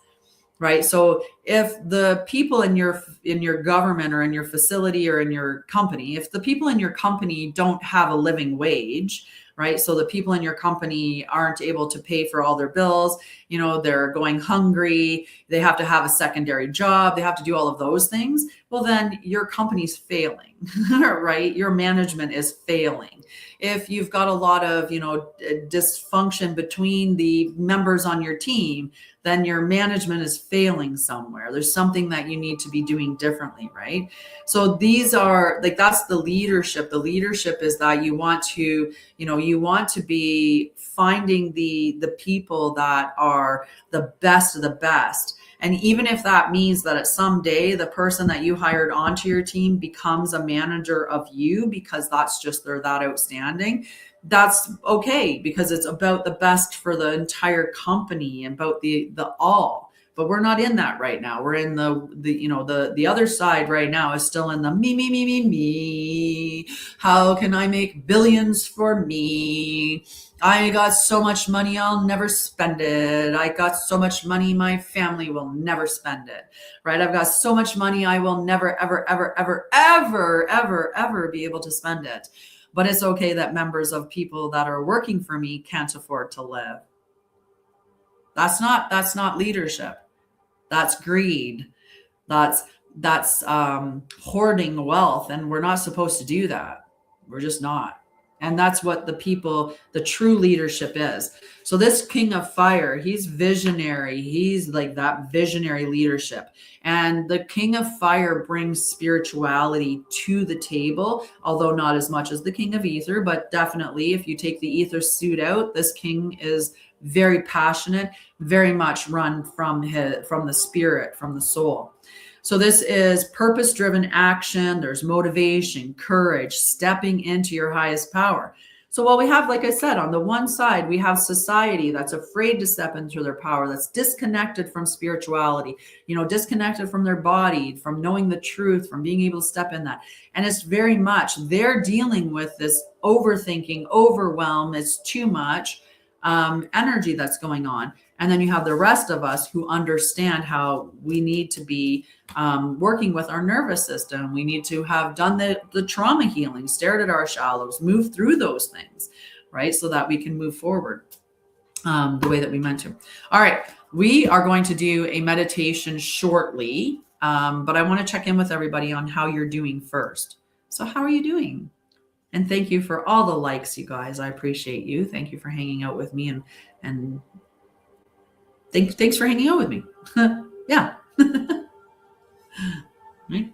right? So if the people in your government or in your facility or in your company, if the people in your company don't have a living wage, right? So the people in your company aren't able to pay for all their bills, you know, they're going hungry, they have to have a secondary job, they have to do all of those things. Well, then your company's failing, right? Your management is failing. If you've got a lot of, you know, dysfunction between the members on your team, then your management is failing somewhere. There's something that you need to be doing differently, right? So these are like, that's the leadership. The leadership is that you want to, you know, you want to be finding the people that are the best of the best. And even if that means that at some day the person that you hired onto your team becomes a manager of you because that's just, they're that outstanding, that's okay, because it's about the best for the entire company and about the all. But we're not in that right now. We're in the you know, the other side right now is still in the me. How can I make billions for me? I got so much money, I'll never spend it. I got so much money, my family will never spend it, right? I've got so much money, I will never, ever be able to spend it. But it's okay that members of people that are working for me can't afford to live. That's not leadership. That's greed. That's hoarding wealth. And we're not supposed to do that. We're just not. And that's what the true leadership is. So this King of Fire, he's visionary. He's like that visionary leadership. And the King of Fire brings spirituality to the table, although not as much as the King of Ether, but definitely if you take the Ether suit out, this king is very passionate, very much run from the spirit, from the soul. So this is purpose-driven action. There's motivation, courage, stepping into your highest power. So while we have, like I said, on the one side, we have society that's afraid to step into their power, that's disconnected from spirituality, you know, disconnected from their body, from knowing the truth, from being able to step in that. And it's very much, they're dealing with this overthinking, overwhelm, it's too much energy that's going on. And then you have the rest of us who understand how we need to be working with our nervous system. We need to have done the trauma healing, stared at our shallows, moved through those things, right? So that we can move forward the way that we meant to. All right. We are going to do a meditation shortly, but I want to check in with everybody on how you're doing first. So how are you doing? And thank you for all the likes, you guys. I appreciate you. Thank you for hanging out with me and thanks for hanging out with me. Yeah. Right.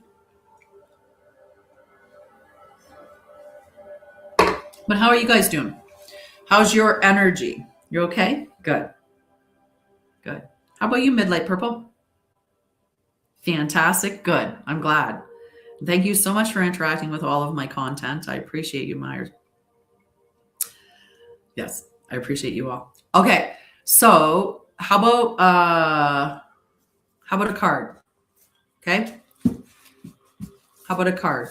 But how are you guys doing? How's your energy? You okay? Good. Good. How about you, Midlight Purple? Fantastic. Good. I'm glad. Thank you so much for interacting with all of my content. I appreciate you, Myers. Yes, I appreciate you all. Okay. So how about a card? Okay. How about a card?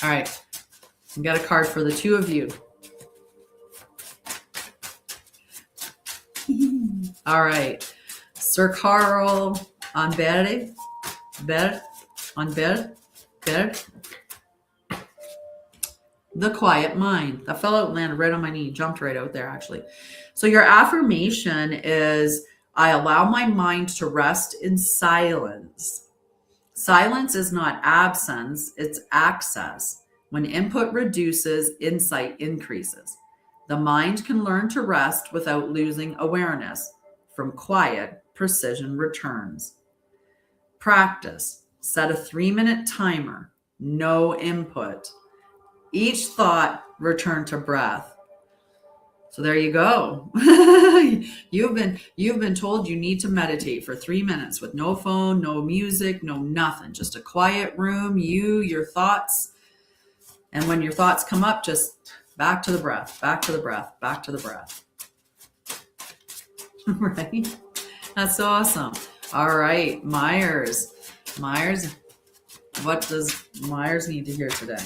All right. We got a card for the two of you. All right. Sir Carl on bed. The quiet mind. That fell out and landed right on my knee, jumped right out there actually. So your affirmation is, I allow my mind to rest in silence. Silence is not absence, it's access. When input reduces, insight increases. The mind can learn to rest without losing awareness. From quiet, precision returns. Practice. Set a 3-minute timer. No input. Each thought, return to breath. So there you go. You've been told you need to meditate for 3 minutes with no phone, no music, no nothing. Just a quiet room, your thoughts. And when your thoughts come up, just back to the breath, back to the breath, back to the breath. Right? That's awesome. All right, Myers, what does Myers need to hear today?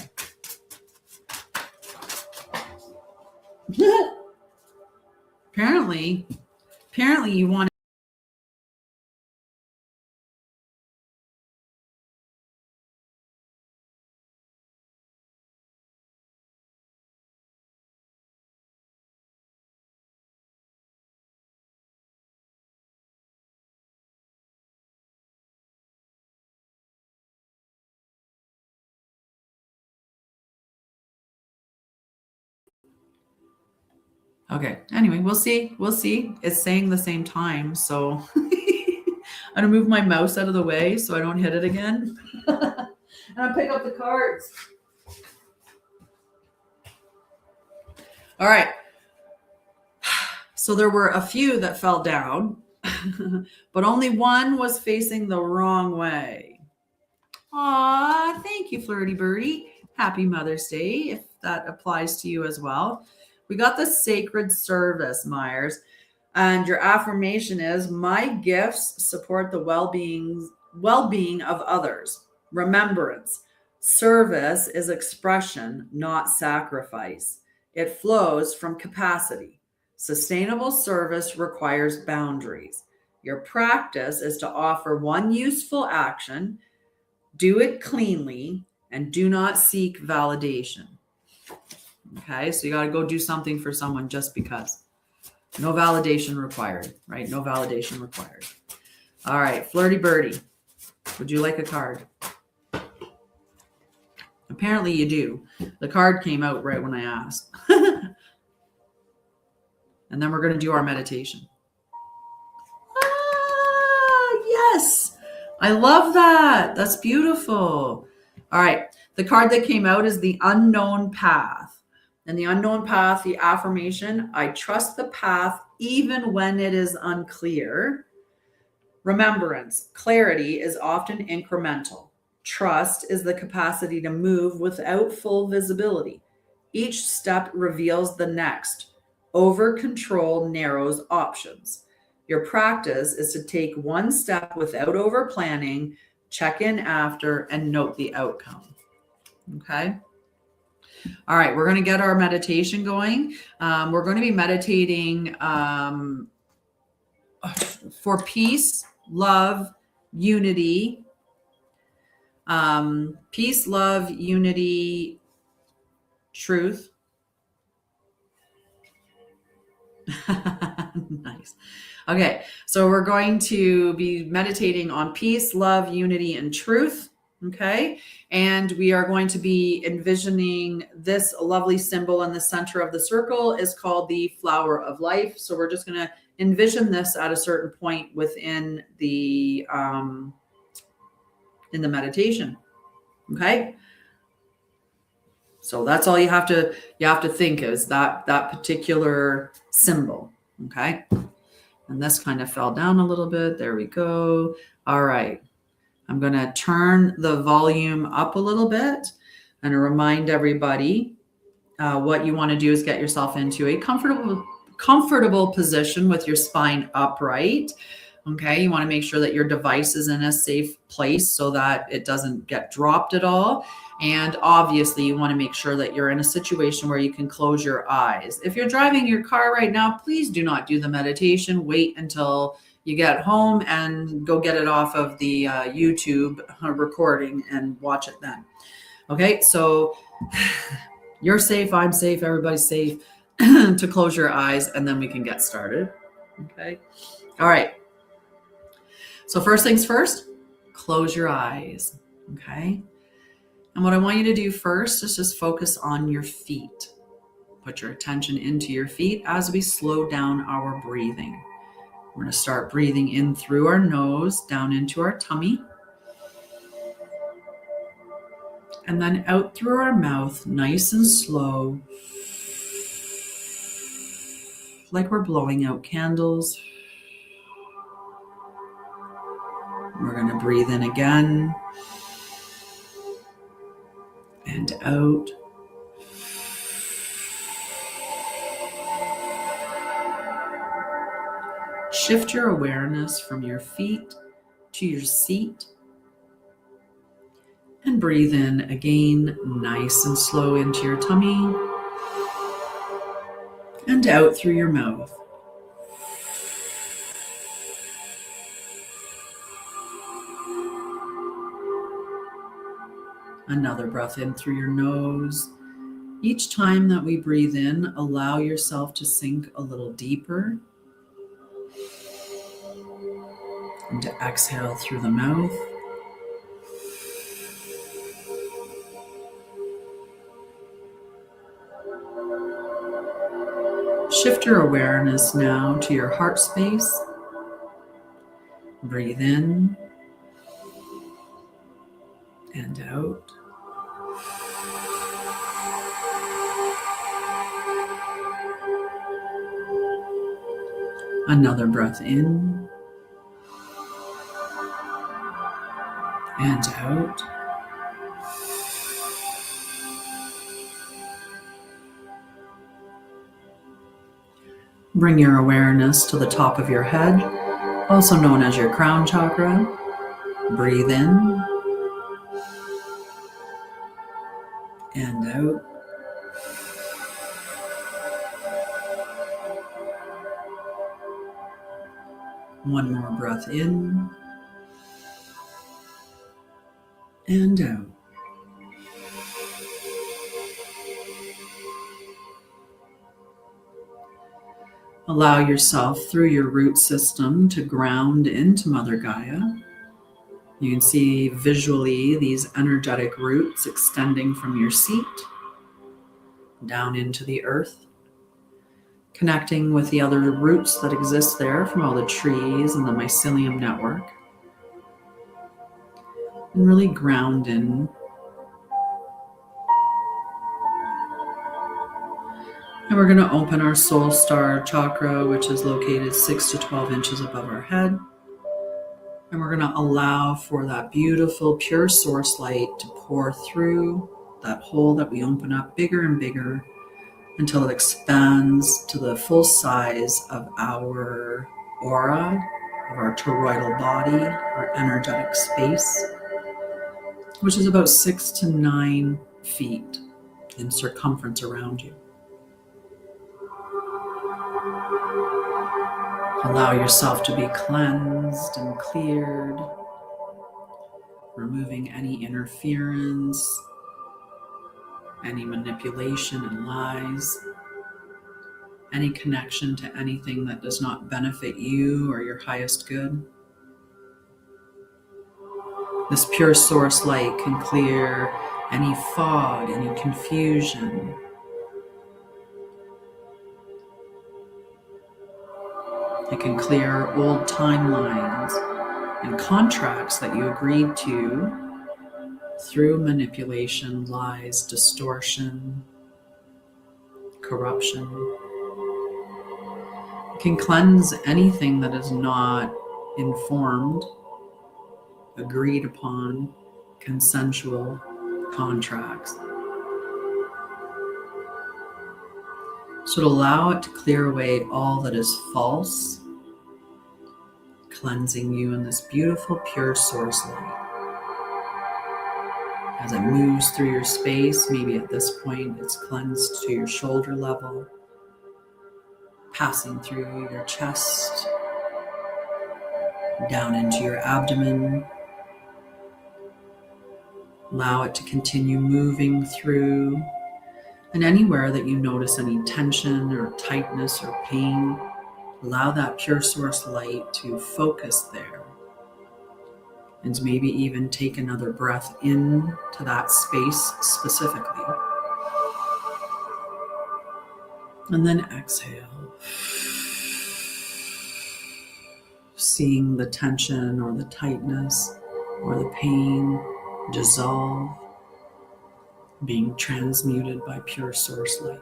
Apparently you want Okay. Anyway, we'll see. We'll see. It's saying the same time. So I'm going to move my mouse out of the way so I don't hit it again. And I'll pick up the cards. All right. So there were a few that fell down, but only one was facing the wrong way. Aw, thank you, Flirty Birdie. Happy Mother's Day, if that applies to you as well. We got the sacred service, Myers. And your affirmation is, my gifts support the well-being of others. Remembrance. Service is expression, not sacrifice. It flows from capacity. Sustainable service requires boundaries. Your practice is to offer one useful action, do it cleanly, and do not seek validation. Okay, so you got to go do something for someone just because. No validation required, right? No validation required. All right, Flirty Birdie, would you like a card? Apparently you do. The card came out right when I asked. And then we're going to do our meditation. Ah, yes. I love that. That's beautiful. All right. The card that came out is the unknown path. And the unknown path, the affirmation, I trust the path even when it is unclear. Remembrance, clarity is often incremental. Trust is the capacity to move without full visibility. Each step reveals the next. Over control narrows options. Your practice is to take one step without over planning, check in after, and note the outcome. Okay. All right. We're going to get our meditation going. We're going to be meditating for peace, love, unity. Peace, love, unity, truth. Nice. Okay, so we're going to be meditating on peace, love, unity, and truth. Okay, and we are going to be envisioning this lovely symbol in the center of the circle is called the flower of life. So we're just going to envision this at a certain point within the in the meditation. Okay. So that's all you have to think is that particular symbol. Okay. And this kind of fell down a little bit. There we go. All right. I'm going to turn the volume up a little bit and remind everybody what you want to do is get yourself into a comfortable position with your spine upright. Okay. You want to make sure that your device is in a safe place so that it doesn't get dropped at all. And obviously you want to make sure that you're in a situation where you can close your eyes. If you're driving your car right now, please do not do the meditation. Wait until you get home and go get it off of the YouTube recording and watch it then. Okay. So you're safe. I'm safe. Everybody's safe to close your eyes and then we can get started. Okay. All right. So first things first, close your eyes. Okay. And what I want you to do first is just focus on your feet. Put your attention into your feet as we slow down our breathing. We're going to start breathing in through our nose, down into our tummy. And then out through our mouth, nice and slow. Like we're blowing out candles. We're going to breathe in again. And out. Shift your awareness from your feet to your seat. And breathe in again, nice and slow into your tummy. And out through your mouth. Another breath in through your nose. Each time that we breathe in, allow yourself to sink a little deeper. And to exhale through the mouth. Shift your awareness now to your heart space. Breathe in and out. Another breath in and out. Bring your awareness to the top of your head, also known as your crown chakra. Breathe in and out. One more breath in and out. Allow yourself through your root system to ground into Mother Gaia. You can see visually these energetic roots extending from your seat down into the earth, connecting with the other roots that exist there from all the trees and the mycelium network. And really ground in. And we're going to open our soul star chakra, which is located 6 to 12 inches above our head. And we're going to allow for that beautiful pure source light to pour through that hole that we open up bigger and bigger until it expands to the full size of our aura, of our toroidal body, our energetic space, which is about 6 to 9 feet in circumference around you. Allow yourself to be cleansed and cleared, removing any interference, any manipulation and lies, any connection to anything that does not benefit you or your highest good. This pure source light can clear any fog, any confusion. It can clear old timelines and contracts that you agreed to through manipulation, lies, distortion, corruption. It can cleanse anything that is not informed, agreed upon, consensual contracts. So to allow it to clear away all that is false, cleansing you in this beautiful pure source light. As it moves through your space, maybe at this point it's cleansed to your shoulder level, passing through your chest, down into your abdomen. Allow it to continue moving through, and anywhere that you notice any tension or tightness or pain, allow that pure source light to focus there. And maybe even take another breath in to that space specifically. And then exhale. Seeing the tension or the tightness or the pain dissolve, being transmuted by pure source light.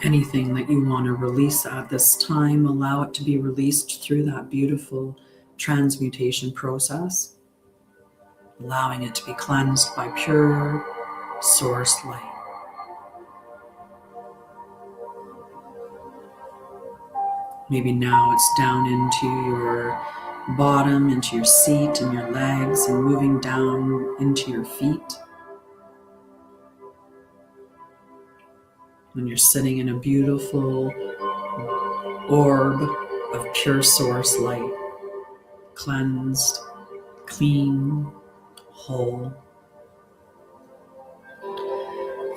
Anything that you want to release at this time, allow it to be released through that beautiful transmutation process, allowing it to be cleansed by pure source light. Maybe now it's down into your bottom, into your seat and your legs, and moving down into your feet. When you're sitting in a beautiful orb of pure source light, cleansed, clean, whole.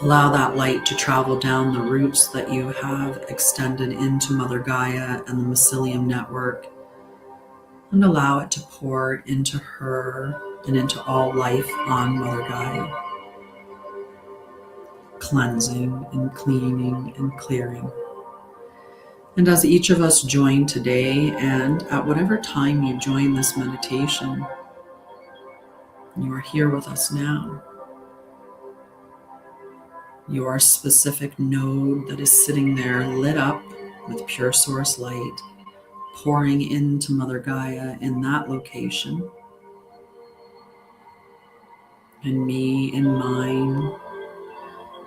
Allow that light to travel down the roots that you have extended into Mother Gaia and the mycelium network, and allow it to pour into her and into all life on Mother Gaia. cleansing and cleaning and clearing. And as each of us join today, and at whatever time you join this meditation, you are here with us now. Your specific node that is sitting there lit up with pure source light, pouring into Mother Gaia in that location, and me in mine,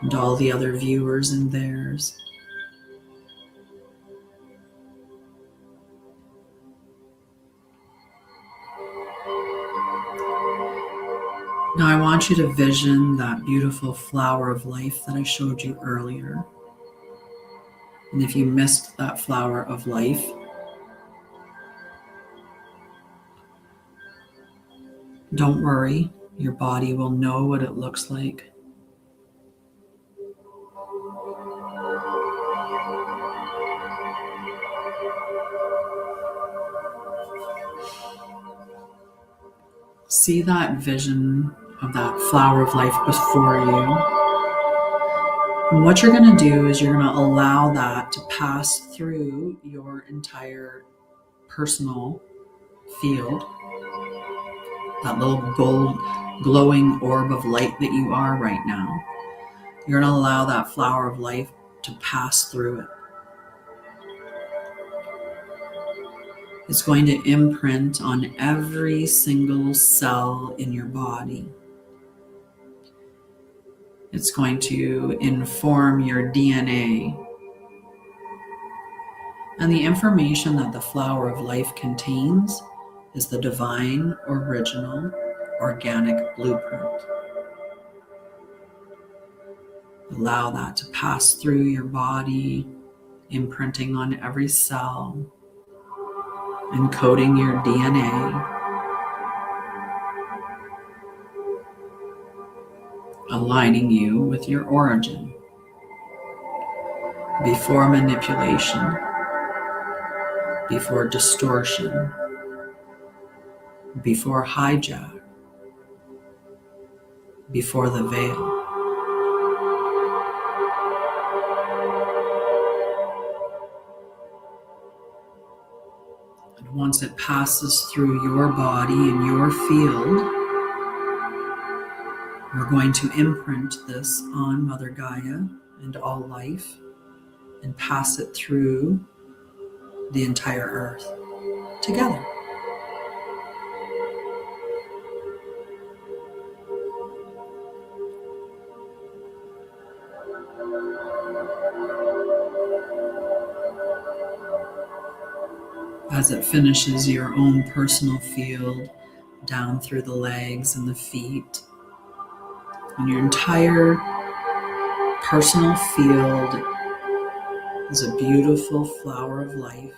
and all the other viewers in theirs. Now I want you to vision that beautiful flower of life that I showed you earlier. And if you missed that flower of life, don't worry, your body will know what it looks like. See that vision of that flower of life before you. And what you're going to do is you're going to allow that to pass through your entire personal field, that little gold glowing orb of light that you are right now. You're going to allow that flower of life to pass through it. It's going to imprint on every single cell in your body. It's going to inform your DNA. And the information that the flower of life contains is the divine, original, organic blueprint. Allow that to pass through your body, imprinting on every cell, encoding your DNA, aligning you with your origin. Before manipulation, before distortion, before hijack, before the veil. And once it passes through your body and your field, we're going to imprint this on Mother Gaia and all life and pass it through the entire earth together. As it finishes your own personal field down through the legs and the feet, and your entire personal field is a beautiful flower of life.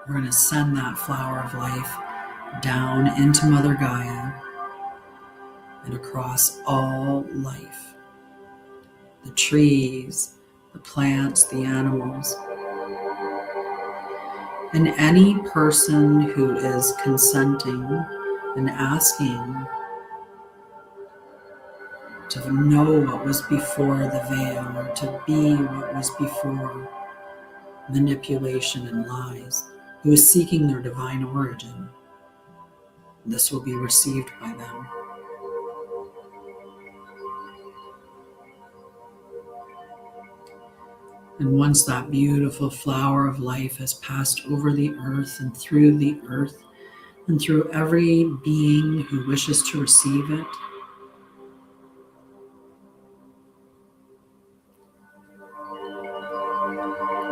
We're going to send that flower of life down into Mother Gaia and across all life. The trees, the plants, the animals. And any person who is consenting and asking to know what was before the veil, or to be what was before manipulation and lies, who is seeking their divine origin, this will be received by them. And once that beautiful flower of life has passed over the earth and through the earth and through every being who wishes to receive it,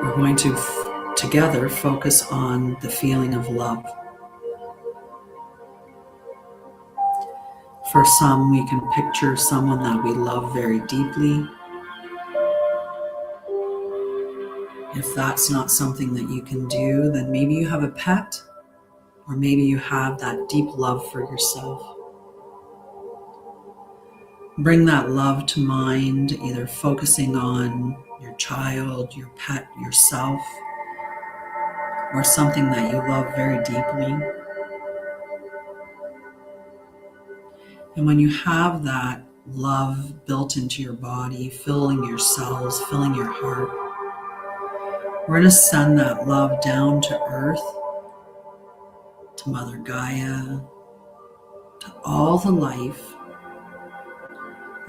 we're going to together focus on the feeling of love. For some, we can picture someone that we love very deeply. If that's not something that you can do, then maybe you have a pet, or maybe you have that deep love for yourself. Bring that love to mind, either focusing on your child, your pet, yourself, or something that you love very deeply. And when you have that love built into your body, filling your cells, filling your heart. We're going to send that love down to earth, to Mother Gaia, to all the life,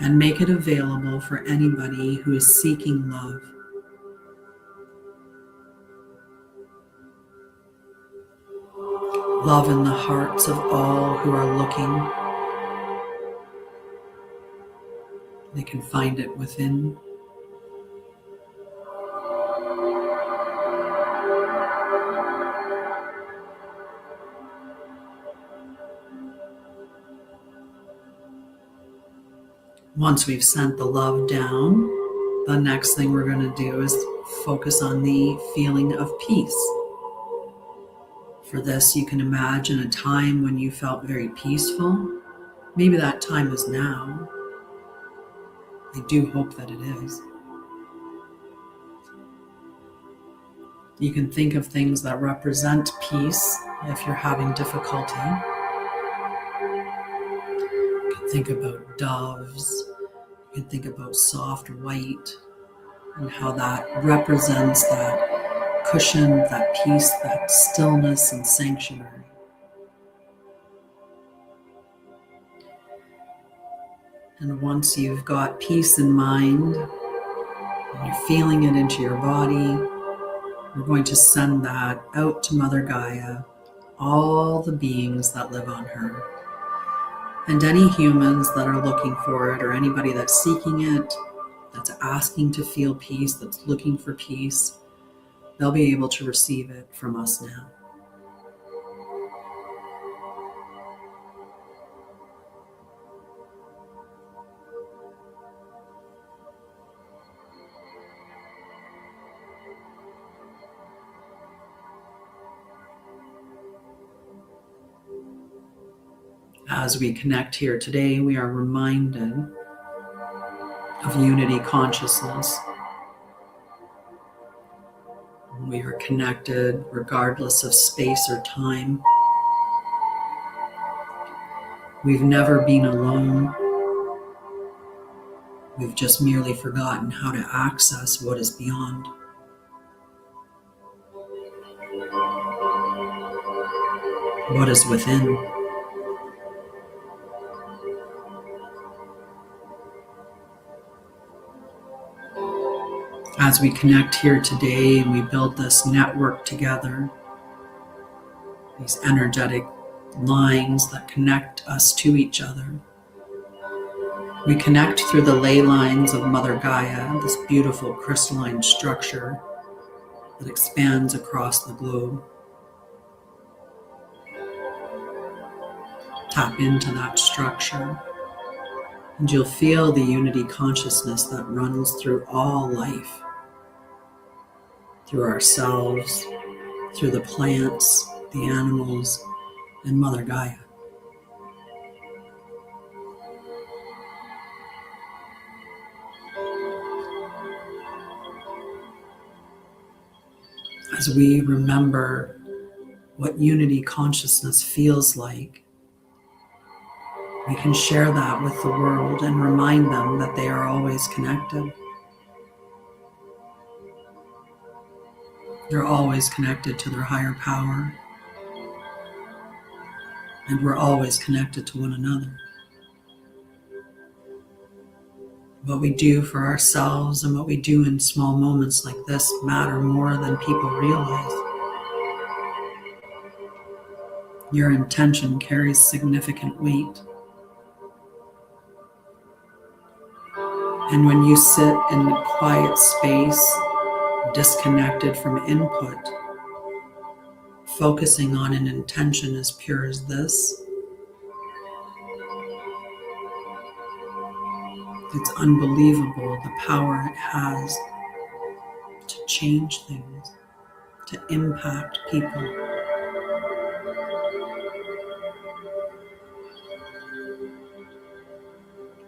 and make it available for anybody who is seeking love. Love in the hearts of all who are looking. They can find it within. Once we've sent the love down, the next thing we're going to do is focus on the feeling of peace. For this, you can imagine a time when you felt very peaceful. Maybe that time is now. I do hope that it is. You can think of things that represent peace if you're having difficulty. You can think about doves. You can think about soft white and how that represents that cushion, that peace, that stillness and sanctuary. And once you've got peace in mind and you're feeling it into your body, we're going to send that out to Mother Gaia, all the beings that live on her, and any humans that are looking for it, or anybody that's seeking it, that's asking to feel peace, that's looking for peace, they'll be able to receive it from us now. As we connect here today, we are reminded of unity consciousness. We are connected regardless of space or time. We've never been alone. We've just merely forgotten how to access what is beyond. What is within. As we connect here today and we build this network together, these energetic lines that connect us to each other, we connect through the ley lines of Mother Gaia, this beautiful crystalline structure that expands across the globe. Tap into that structure, and you'll feel the unity consciousness that runs through all life, through ourselves, through the plants, the animals, and Mother Gaia. As we remember what unity consciousness feels like, we can share that with the world and remind them that they are always connected. They're always connected to their higher power, and we're always connected to one another. What we do for ourselves and what we do in small moments like this matter more than people realize. Your intention carries significant weight. And when you sit in a quiet space, disconnected from input, focusing on an intention as pure as this, it's unbelievable the power it has to change things, to impact people.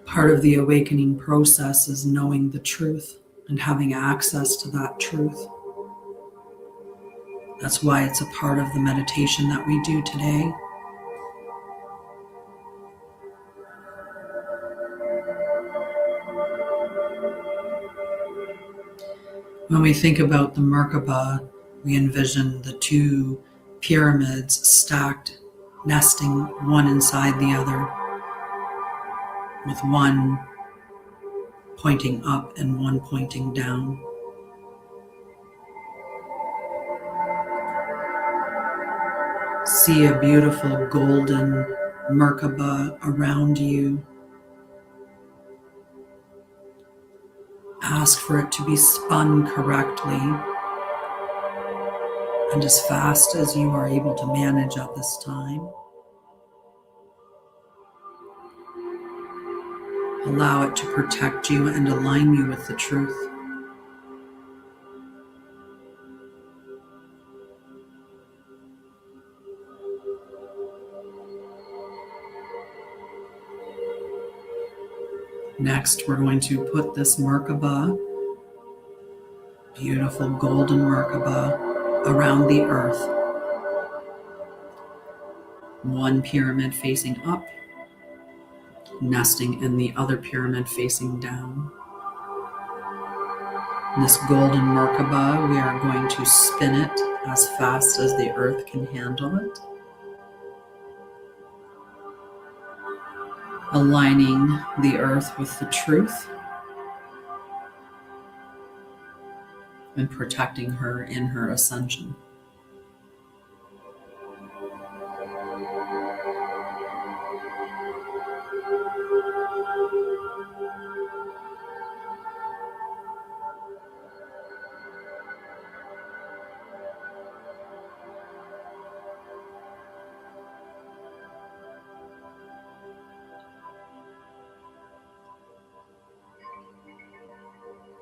Part of the awakening process is knowing the truth and having access to that truth. That's why it's a part of the meditation that we do today. When we think about the Merkaba, we envision the two pyramids stacked, nesting one inside the other, with one pointing up and one pointing down. See a beautiful golden Merkaba around you. Ask for it to be spun correctly and as fast as you are able to manage at this time. Allow it to protect you and align you with the truth. Next, we're going to put this Merkaba, beautiful golden Merkaba, around the earth. One pyramid facing up, nesting in the other pyramid facing down. This golden Merkaba, we are going to spin it as fast as the earth can handle it, aligning the earth with the truth and protecting her in her ascension.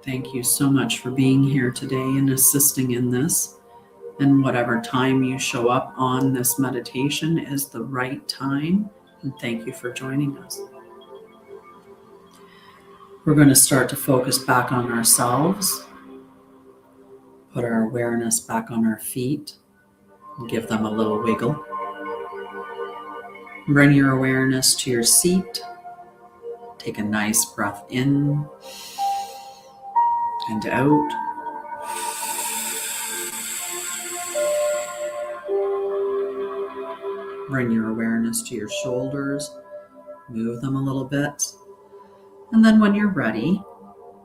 Thank you so much for being here today and assisting in this. And whatever time you show up on this meditation is the right time. And thank you for joining us. We're going to start to focus back on ourselves. Put our awareness back on our feet and give them a little wiggle. Bring your awareness to your seat. Take a nice breath in and out. Bring your awareness to your shoulders. Move them a little bit. And then when you're ready,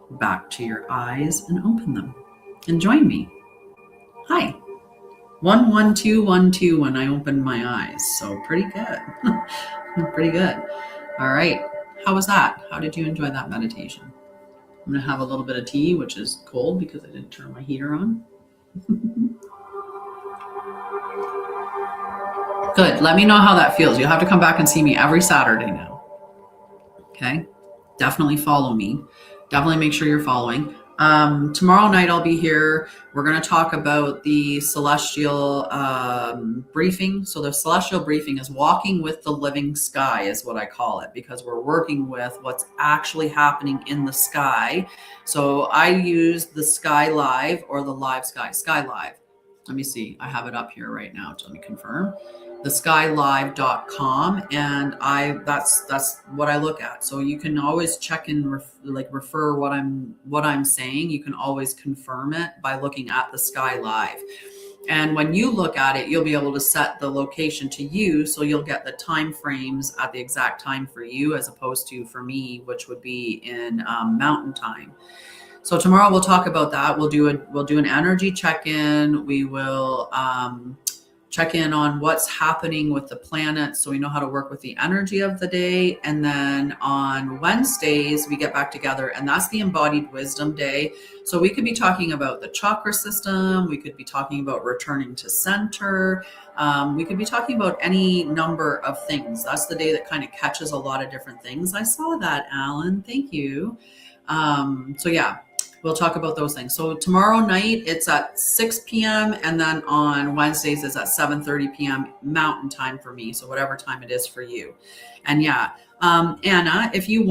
back to your eyes and open them. And join me. Hi. 1, 1, 2, 1, 2 when I opened my eyes. So pretty good. Pretty good. All right. How was that? How did you enjoy that meditation? I'm going to have a little bit of tea, which is cold because I didn't turn my heater on. Good. Let me know how that feels. You'll have to come back and see me every Saturday now. Okay. Definitely follow me. Definitely make sure you're following. Tomorrow night I'll be here. We're going to talk about the celestial briefing. So the celestial briefing is walking with the living sky is what I call it, because we're working with what's actually happening in the sky. So I use the Sky Live or the Live Sky, Sky Live. Let me see. I have it up here right now. Let me confirm. theskylive.com, and that's what I look at. So you can always check and refer what I'm saying. You can always confirm it by looking at the Sky Live. And when you look at it, you'll be able to set the location to you, so you'll get the time frames at the exact time for you, as opposed to for me, which would be in mountain time. So tomorrow we'll talk about that. We'll do an energy check-in. We will check in on what's happening with the planets, so we know how to work with the energy of the day. And then on Wednesdays, we get back together, and that's the embodied wisdom day. So we could be talking about the chakra system. We could be talking about returning to center. We could be talking about any number of things. That's the day that kind of catches a lot of different things. I saw that, Alan. Thank you. So yeah. We'll talk about those things. So tomorrow night it's at 6 p.m. and then on Wednesdays it's at 7:30 p.m. Mountain time for me. So whatever time it is for you. And yeah, Anna, if you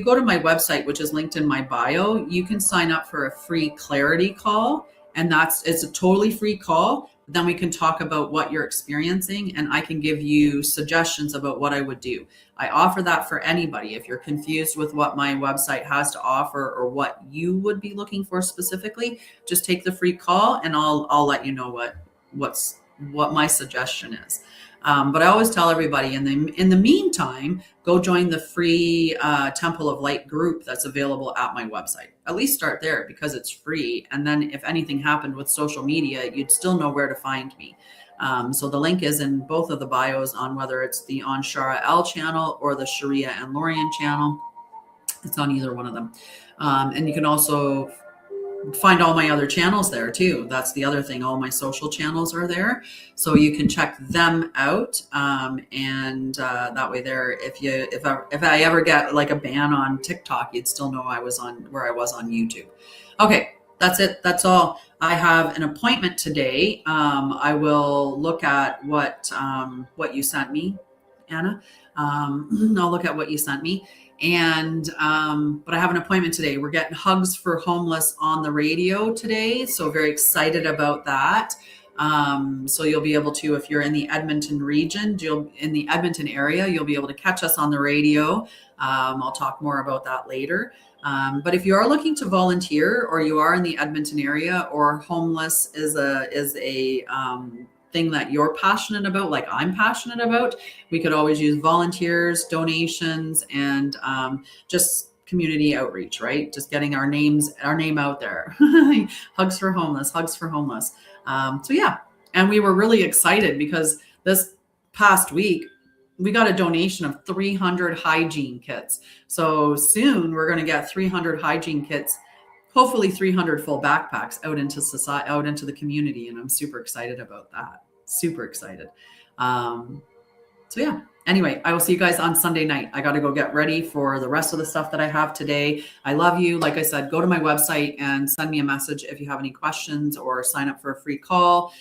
go to my website, which is linked in my bio, you can sign up for a free clarity call. And it's a totally free call. then we can talk about what you're experiencing, and I can give you suggestions about what I would do. I offer that for anybody. If you're confused with what my website has to offer or what you would be looking for specifically, just take the free call and I'll let you know what my suggestion is. But I always tell everybody in the meantime, go join the free Temple of Light group that's available at my website. At least start there because it's free. And then if anything happened with social media, you'd still know where to find me. So the link is in both of the bios on whether it's the Anshara'El channel or the Sharia and Lorian channel. It's on either one of them. And you can also find all my other channels there too. That's the other thing. All my social channels are there, so you can check them out. And that way, there, if I ever get like a ban on TikTok, you'd still know I was on YouTube. Okay, that's it. That's all. I have an appointment today. I will look at what you sent me, Anna. I'll look at what you sent me. And but I have an appointment today. We're getting Hugs for Homeless on the radio today, so very excited about that. So you'll be able to, if you're in the Edmonton region, in the Edmonton area, you'll be able to catch us on the radio. I'll talk more about that later. But if you are looking to volunteer, or you are in the Edmonton area, or homeless is a thing that you're passionate about, like I'm passionate about, we could always use volunteers, donations, and just community outreach, right? Just getting our name out there. Hugs for Homeless. So yeah, and we were really excited because this past week we got a donation of 300 hygiene kits. So soon we're going to get 300 hygiene kits, hopefully 300 full backpacks out into society, out into the community. And I'm super excited about that. Super excited. So yeah, anyway, I will see you guys on Sunday night. I got to go get ready for the rest of the stuff that I have today. I love you. Like I said, go to my website and send me a message if you have any questions, or sign up for a free call,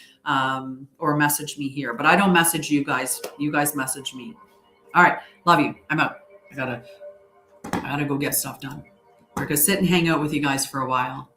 or message me here. But I don't message you guys. You guys message me. All right. Love you. I'm out. I gotta go get stuff done. We're gonna sit and hang out with you guys for a while.